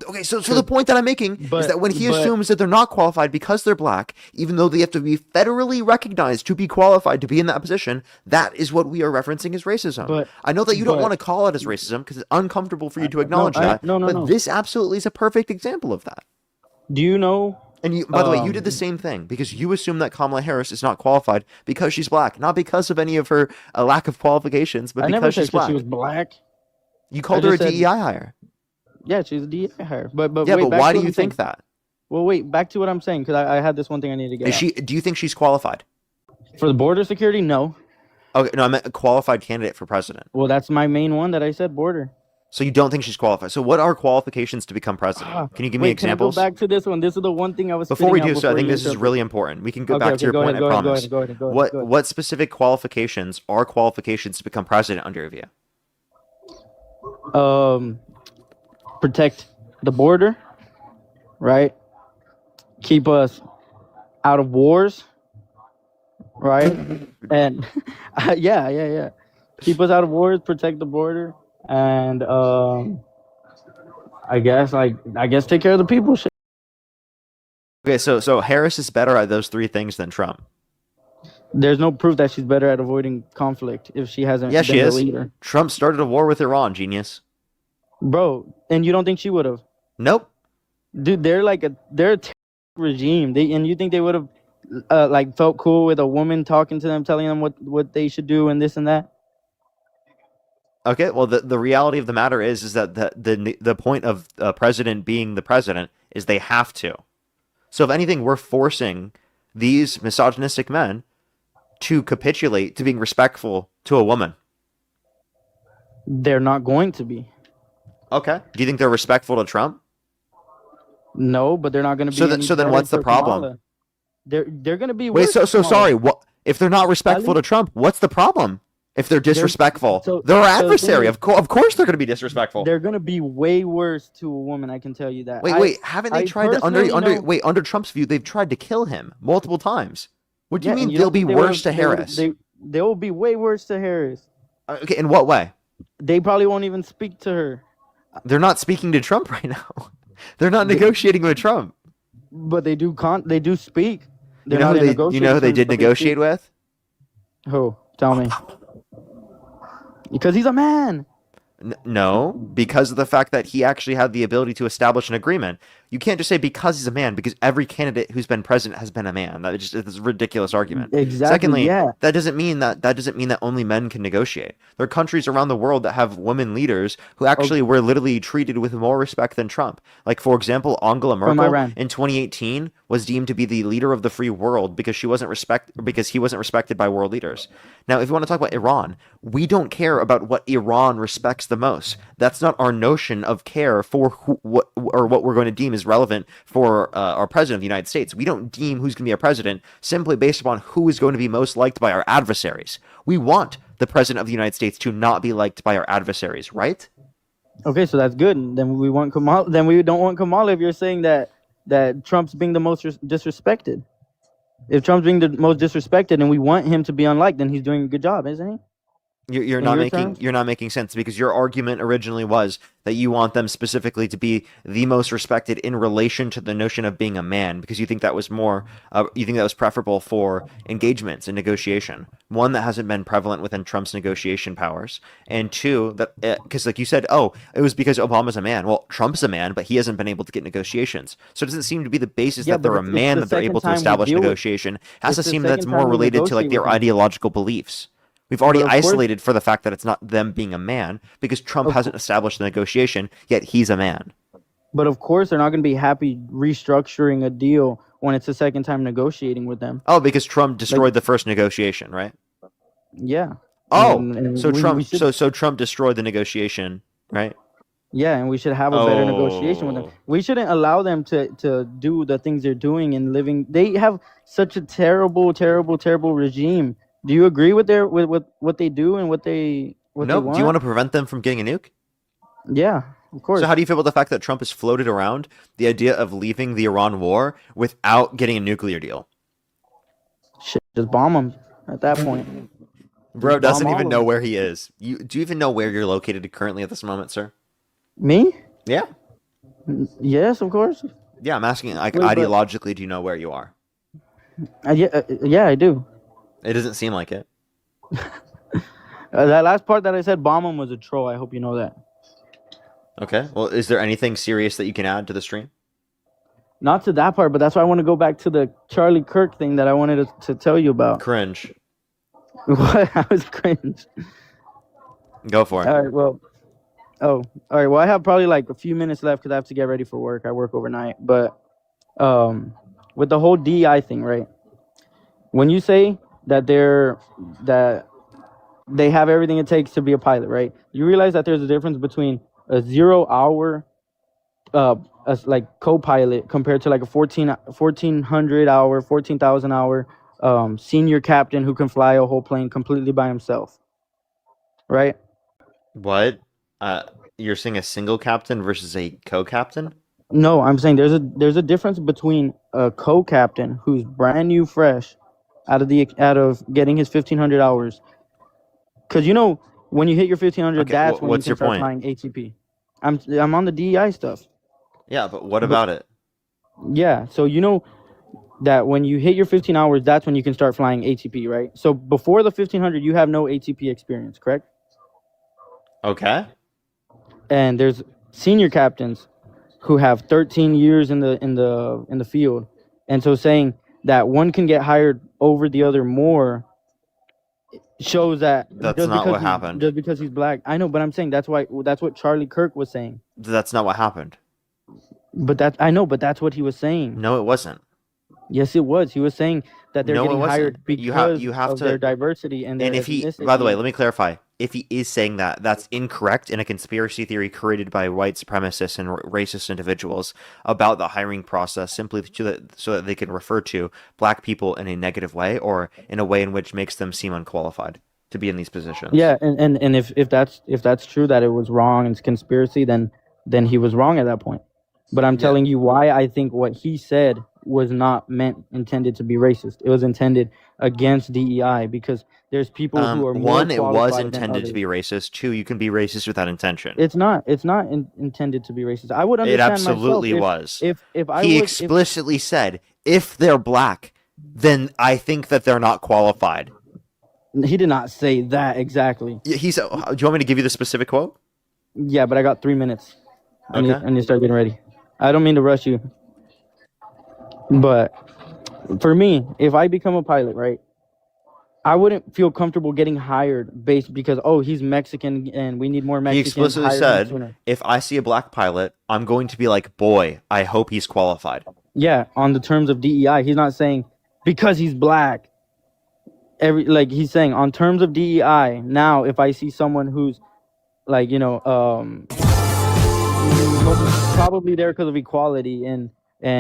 Speaker 1: Okay, so the point that I'm making is that when he
Speaker 2: but
Speaker 1: assumes that they're not qualified because they're black, even though they have to be federally recognized to be qualified to be in that position, that is what we are referencing as racism.
Speaker 2: but
Speaker 1: I know that you don't
Speaker 2: but
Speaker 1: want to call it as racism because it's uncomfortable for you to
Speaker 2: no,
Speaker 1: acknowledge that,
Speaker 2: no,
Speaker 1: but
Speaker 2: no.
Speaker 1: this absolutely is a perfect example of that.
Speaker 2: Do you know?
Speaker 1: And you, by the way, you did the same thing because you assume that Kamala Harris is not qualified because she's black, not because of any of her lack of qualifications, but
Speaker 2: I never
Speaker 1: because
Speaker 2: said
Speaker 1: she's black.
Speaker 2: she was black.
Speaker 1: You called
Speaker 2: I
Speaker 1: her a
Speaker 2: just said
Speaker 1: DEI hire.
Speaker 2: yeah, she's a DEI hire. But
Speaker 1: Yeah,
Speaker 2: wait,
Speaker 1: but
Speaker 2: back
Speaker 1: why
Speaker 2: to
Speaker 1: do
Speaker 2: what
Speaker 1: you
Speaker 2: I'm saying.
Speaker 1: think that?
Speaker 2: Well, wait, back to what I'm saying because I had this one thing I need to get
Speaker 1: Is
Speaker 2: out.
Speaker 1: she? Do you think she's qualified?
Speaker 2: For the border security, no.
Speaker 1: Okay, no, I meant a qualified candidate for president.
Speaker 2: Well, that's my main one that I said border.
Speaker 1: So you don't think she's qualified. So what are qualifications to become president? Can you give me
Speaker 2: Wait,
Speaker 1: examples?
Speaker 2: Can I go back to this one? This is the one thing I was
Speaker 1: Before we
Speaker 2: spitting out
Speaker 1: do so, I
Speaker 2: before
Speaker 1: think
Speaker 2: you
Speaker 1: this is
Speaker 2: interrupted.
Speaker 1: really important. We can go
Speaker 2: Okay,
Speaker 1: back
Speaker 2: okay,
Speaker 1: to your
Speaker 2: go
Speaker 1: point,
Speaker 2: ahead,
Speaker 1: I
Speaker 2: go ahead,
Speaker 1: promise.
Speaker 2: go ahead, go ahead.
Speaker 1: What specific qualifications are qualifications to become president under your view?
Speaker 2: Protect the border, right? Keep us out of wars, right? And yeah. Keep us out of wars, protect the border, and I guess take care of the people. Shit.
Speaker 1: Okay, so Harris is better at those three things than Trump.
Speaker 2: There's no proof that she's better at avoiding conflict if she hasn't
Speaker 1: Yeah,
Speaker 2: been
Speaker 1: she
Speaker 2: the
Speaker 1: is.
Speaker 2: leader.
Speaker 1: Trump started a war with Iran, genius.
Speaker 2: Bro, and you don't think she would have?
Speaker 1: Nope.
Speaker 2: Dude, they're a terrorist regime. And you think they would have like felt cool with a woman talking to them, telling them what they should do and this and that?
Speaker 1: Okay, well, the reality of the matter is that the point of a president being the president is they have to. So if anything, we're forcing these misogynistic men to capitulate to being respectful to a woman.
Speaker 2: They're not going to be.
Speaker 1: Okay. Do you think they're respectful to Trump?
Speaker 2: No, but they're not going to be.
Speaker 1: So then what's the problem?
Speaker 2: Kamala. They're going to be.
Speaker 1: Wait,
Speaker 2: worse
Speaker 1: so
Speaker 2: than Kamala.
Speaker 1: sorry. What if they're not respectful to Trump? What's the problem? If they're
Speaker 2: They're
Speaker 1: disrespectful,
Speaker 2: so
Speaker 1: they're our
Speaker 2: so the thing
Speaker 1: adversary.
Speaker 2: is,
Speaker 1: Of course they're going to be disrespectful.
Speaker 2: they're gonna be way worse to a woman. I can tell you that.
Speaker 1: Wait, haven't they
Speaker 2: I
Speaker 1: tried to
Speaker 2: personally know.
Speaker 1: under Trump's view, they've tried to kill him multiple times. What do you
Speaker 2: Yeah, and
Speaker 1: mean
Speaker 2: you
Speaker 1: they'll
Speaker 2: don't
Speaker 1: be
Speaker 2: think
Speaker 1: worse to Harris?
Speaker 2: they will be way worse to Harris.
Speaker 1: Okay, in what way?
Speaker 2: They probably won't even speak to her.
Speaker 1: They're not speaking to Trump right now. They're not
Speaker 2: They,
Speaker 1: negotiating with Trump.
Speaker 2: but they do speak.
Speaker 1: You
Speaker 2: They're
Speaker 1: know
Speaker 2: not
Speaker 1: who
Speaker 2: in
Speaker 1: you know
Speaker 2: negotiating
Speaker 1: who they
Speaker 2: terms,
Speaker 1: did
Speaker 2: but they speak.
Speaker 1: negotiate with?
Speaker 2: Who? Tell me. Because he's a man.
Speaker 1: No, because of the fact that he actually had the ability to establish an agreement. You can't just say because he's a man, because every candidate who's been president has been a man. That is just it's a ridiculous argument.
Speaker 2: Exactly.
Speaker 1: Secondly,
Speaker 2: Yeah.
Speaker 1: that doesn't mean that only men can negotiate. There are countries around the world that have women leaders who actually
Speaker 2: Okay.
Speaker 1: were literally treated with more respect than Trump. Like for example, Angela
Speaker 2: From
Speaker 1: Merkel
Speaker 2: Iran.
Speaker 1: in 2018 was deemed to be the leader of the free world because he wasn't respected by world leaders. Now, if you want to talk about Iran, we don't care about what Iran respects the most. That's not our notion of care for what we're going to deem is relevant for our president of the United States. We don't deem who's going to be our president simply based upon who is going to be most liked by our adversaries. We want the president of the United States to not be liked by our adversaries, right?
Speaker 2: Okay, so that's good. Then we want Kamala. Then we don't want Kamala. If you're saying that Trump's being the most disrespected. If Trump's being the most disrespected, and we want him to be unliked, then he's doing a good job, isn't he?
Speaker 1: You're
Speaker 2: In
Speaker 1: not
Speaker 2: your
Speaker 1: making
Speaker 2: terms.
Speaker 1: you're not making sense because your argument originally was that you want them specifically to be the most respected in relation to the notion of being a man because you think that was more you think that was preferable for engagements and negotiation. One that hasn't been prevalent within Trump's negotiation powers, and two that because like you said, oh, it was because Obama's a man. Well, Trump's a man, but he hasn't been able to get negotiations. So it doesn't seem to be the basis
Speaker 2: Yeah,
Speaker 1: that
Speaker 2: but
Speaker 1: they're a
Speaker 2: it's
Speaker 1: man
Speaker 2: the
Speaker 1: that they're
Speaker 2: second
Speaker 1: able to
Speaker 2: time we
Speaker 1: establish
Speaker 2: deal with.
Speaker 1: negotiation. It has
Speaker 2: It's
Speaker 1: to
Speaker 2: the
Speaker 1: seem that's
Speaker 2: second
Speaker 1: more
Speaker 2: time we
Speaker 1: related to like
Speaker 2: negotiate with
Speaker 1: their
Speaker 2: him.
Speaker 1: ideological beliefs. We've already
Speaker 2: But of course,
Speaker 1: isolated for the fact that it's not them being a man because Trump
Speaker 2: of
Speaker 1: hasn't
Speaker 2: course,
Speaker 1: established the negotiation, yet he's a man.
Speaker 2: but of course, they're not going to be happy restructuring a deal when it's the second time negotiating with them.
Speaker 1: Oh, because Trump
Speaker 2: Like,
Speaker 1: destroyed the first negotiation, right?
Speaker 2: yeah,
Speaker 1: Oh,
Speaker 2: and
Speaker 1: so
Speaker 2: we
Speaker 1: Trump
Speaker 2: should.
Speaker 1: so Trump destroyed the negotiation, right?
Speaker 2: Yeah, and we should have a better negotiation with them.
Speaker 1: Oh.
Speaker 2: We shouldn't allow them to do the things they're doing and living. They have such a terrible, terrible, terrible regime. Do you agree with with what they do and what they
Speaker 1: No, do you want
Speaker 2: want?
Speaker 1: to prevent them from getting a nuke?
Speaker 2: Yeah, of
Speaker 1: So how
Speaker 2: course.
Speaker 1: do you feel about the fact that Trump has floated around the idea of leaving the Iran war without getting a nuclear deal?
Speaker 2: Shit, just bomb them at that point.
Speaker 1: Bro
Speaker 2: Just bomb
Speaker 1: doesn't
Speaker 2: all
Speaker 1: even
Speaker 2: of
Speaker 1: know
Speaker 2: them.
Speaker 1: where he is. Do you even know where you're located currently at this moment, sir?
Speaker 2: Me?
Speaker 1: Yeah.
Speaker 2: Yes, of course.
Speaker 1: Yeah, I'm asking like
Speaker 2: Wait, but
Speaker 1: ideologically, do you know where you are?
Speaker 2: yeah, I do.
Speaker 1: It doesn't seem like it.
Speaker 2: That last part that I said, bomb them, was a troll. I hope you know that.
Speaker 1: Okay. Well, is there anything serious that you can add to the stream?
Speaker 2: Not to that part, but that's why I want to go back to the Charlie Kirk thing that I wanted to tell you about.
Speaker 1: Cringe.
Speaker 2: What? I was cringe.
Speaker 1: Go for it.
Speaker 2: All right, well, oh, all right. Well, I have probably like a few minutes left because I have to get ready for work. I work overnight, but with the whole DEI thing, right? When you say that that they have everything it takes to be a pilot, right? You realize that there's a difference between a 0 hour like co-pilot compared to like a 1400 hour, 14,000 hour senior captain who can fly a whole plane completely by himself, right?
Speaker 1: What? Uh, you're saying a single captain versus a co-captain?
Speaker 2: No, I'm saying there's a difference between a co-captain who's brand new, fresh, out of getting his 1500 hours. Because when you hit your 1500,
Speaker 1: Okay.
Speaker 2: that's when you
Speaker 1: What's
Speaker 2: can
Speaker 1: your
Speaker 2: start
Speaker 1: point?
Speaker 2: flying ATP. I'm on the DEI stuff.
Speaker 1: Yeah, but what
Speaker 2: But
Speaker 1: about it?
Speaker 2: yeah, so that when you hit your 15 hours, that's when you can start flying ATP, right? So before the 1500, you have no ATP experience, correct?
Speaker 1: Okay.
Speaker 2: And there's senior captains who have 13 years in the field, and so saying that one can get hired over the other more shows that
Speaker 1: That's not what happened.
Speaker 2: just because he's black. I know, but I'm saying that's what Charlie Kirk was saying.
Speaker 1: That's not what happened.
Speaker 2: But that's what he was saying.
Speaker 1: No, it wasn't.
Speaker 2: Yes, it was. He was saying that they're
Speaker 1: No, it
Speaker 2: getting
Speaker 1: wasn't.
Speaker 2: hired
Speaker 1: You
Speaker 2: because
Speaker 1: have
Speaker 2: of their
Speaker 1: to.
Speaker 2: diversity and their
Speaker 1: And if he, by the way,
Speaker 2: ethnicity.
Speaker 1: let me clarify. If he is saying that, that's incorrect and a conspiracy theory created by white supremacists and racist individuals about the hiring process simply so that they can refer to black people in a negative way or in a way in which makes them seem unqualified. to be in these positions.
Speaker 2: Yeah, and if that's true that it was wrong and it's conspiracy, then he was wrong at that point. But I'm
Speaker 1: Yeah.
Speaker 2: telling you why I think what he said was not meant intended to be racist. It was intended against DEI because there's people who are more
Speaker 1: One, it was
Speaker 2: qualified than
Speaker 1: intended to
Speaker 2: others.
Speaker 1: be racist. Two, you can be racist without intention.
Speaker 2: It's not intended to be racist. I would
Speaker 1: It
Speaker 2: understand myself
Speaker 1: absolutely was.
Speaker 2: if I
Speaker 1: He
Speaker 2: was if
Speaker 1: explicitly said, if they're black, then I think that they're not qualified.
Speaker 2: he did not say that exactly.
Speaker 1: He said, do you want me to give you the specific quote?
Speaker 2: Yeah, but I got 3 minutes.
Speaker 1: Okay.
Speaker 2: I need to start getting ready. I don't mean to rush you, but for me, if I become a pilot, right, I wouldn't feel comfortable getting hired based because oh he's Mexican and we need more
Speaker 1: He
Speaker 2: Mexicans.
Speaker 1: explicitly
Speaker 2: Hire him
Speaker 1: said,
Speaker 2: sooner.
Speaker 1: if I see a black pilot, I'm going to be like, boy, I hope he's qualified.
Speaker 2: Yeah, on the terms of DEI, he's not saying because he's black. He's saying on terms of DEI. Now, if I see someone who's like probably there because of equality and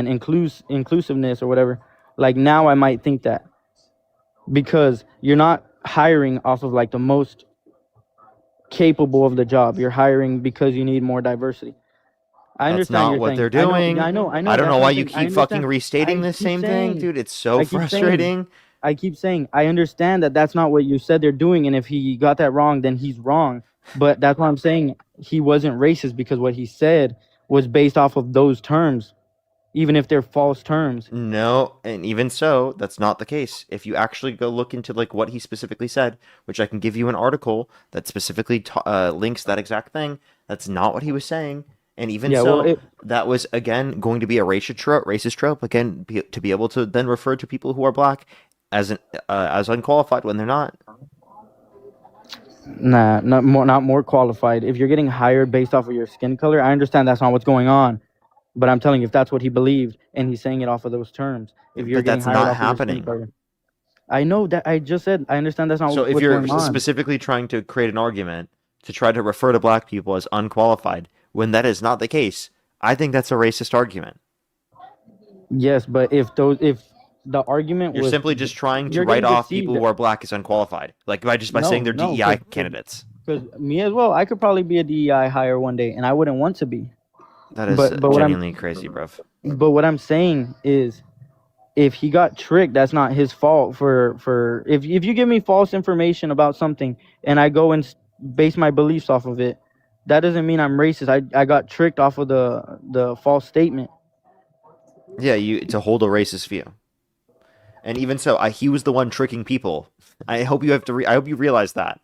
Speaker 2: inclusiveness or whatever, like now I might think that because you're not hiring off of like the most capable of the job. You're hiring because you need more diversity. I
Speaker 1: That's
Speaker 2: understand
Speaker 1: not
Speaker 2: you're
Speaker 1: what
Speaker 2: saying.
Speaker 1: they're
Speaker 2: I know. Yeah,
Speaker 1: doing.
Speaker 2: I know.
Speaker 1: I don't
Speaker 2: That's
Speaker 1: know
Speaker 2: what
Speaker 1: why
Speaker 2: I'm
Speaker 1: you
Speaker 2: saying. I
Speaker 1: keep fucking
Speaker 2: understand.
Speaker 1: restating
Speaker 2: I
Speaker 1: the
Speaker 2: keep
Speaker 1: same thing,
Speaker 2: saying.
Speaker 1: dude. It's so
Speaker 2: I keep saying.
Speaker 1: frustrating.
Speaker 2: I keep saying. I understand that that's not what you said they're doing, and if he got that wrong, then he's wrong. But that's why I'm saying he wasn't racist because what he said was based off of those terms, even if they're false terms.
Speaker 1: No, and even so, that's not the case. If you actually go look into like what he specifically said, which I can give you an article that specifically links that exact thing, that's not what he was saying. And even
Speaker 2: Yeah. Well,
Speaker 1: so, that was again going to be a racist trope again to be able to then refer to people who are black as as unqualified when they're not.
Speaker 2: nah, not more qualified. If you're getting hired based off of your skin color, I understand that's not what's going on. But I'm telling you, if that's what he believed and he's saying it off of those terms, if you're
Speaker 1: But
Speaker 2: getting
Speaker 1: that's
Speaker 2: hired
Speaker 1: not
Speaker 2: off of your skin
Speaker 1: happening.
Speaker 2: color, I know that I just said I understand that's
Speaker 1: So
Speaker 2: not
Speaker 1: if
Speaker 2: what's
Speaker 1: you're
Speaker 2: going on.
Speaker 1: specifically trying to create an argument to try to refer to black people as unqualified when that is not the case, I think that's a racist argument.
Speaker 2: Yes, but if the argument
Speaker 1: You're
Speaker 2: was
Speaker 1: simply just trying to
Speaker 2: you're
Speaker 1: write
Speaker 2: getting
Speaker 1: off people
Speaker 2: deceived.
Speaker 1: who are black as unqualified, like by saying
Speaker 2: No,
Speaker 1: they're
Speaker 2: no,
Speaker 1: DEI candidates.
Speaker 2: because me as well, I could probably be a DEI hire one day, and I wouldn't want to be.
Speaker 1: That is
Speaker 2: But
Speaker 1: genuinely crazy, bruv.
Speaker 2: what I'm saying is, if he got tricked, that's not his fault. For if you give me false information about something and I go and base my beliefs off of it, that doesn't mean I'm racist. I got tricked off of the false statement.
Speaker 1: Yeah, you to hold a racist view, and even so, he was the one tricking people. I hope you have to. I hope you realize that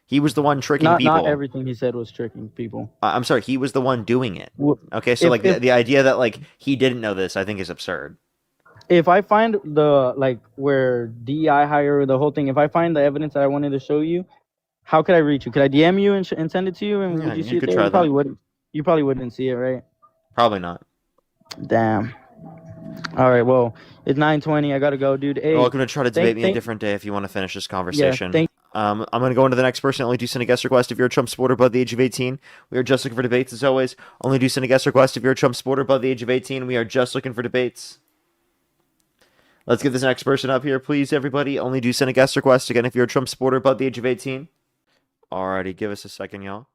Speaker 1: he was the one tricking
Speaker 2: Not
Speaker 1: people.
Speaker 2: everything he said was tricking people.
Speaker 1: I'm sorry, he was the one doing it.
Speaker 2: Wh-
Speaker 1: Okay, so
Speaker 2: If
Speaker 1: like the idea that like he didn't know this, I think is absurd.
Speaker 2: if I find the like where DEI hire the whole thing, if I find the evidence that I wanted to show you, how could I reach you? Could I DM you and send it to you? And
Speaker 1: Yeah,
Speaker 2: would you
Speaker 1: you
Speaker 2: see it
Speaker 1: could
Speaker 2: there?
Speaker 1: try
Speaker 2: You probably
Speaker 1: that.
Speaker 2: wouldn't. You probably wouldn't see it, right?
Speaker 1: Probably not.
Speaker 2: Damn. All right. Well, it's 9:20. I gotta go, dude.
Speaker 1: You're
Speaker 2: Hey,
Speaker 1: welcome to try to debate me a
Speaker 2: thank.
Speaker 1: different day if you want to finish this
Speaker 2: Yeah.
Speaker 1: conversation.
Speaker 2: Thank.
Speaker 1: I'm going to go into the next person. Only do send a guest request if you're a Trump supporter above the age of 18. We are just looking for debates as always. Only do send a guest request if you're a Trump supporter above the age of 18. We are just looking for debates. Let's get this next person up here, please, everybody. Only do send a guest request again if you're a Trump supporter above the age of 18. Alrighty, give us a second, y'all.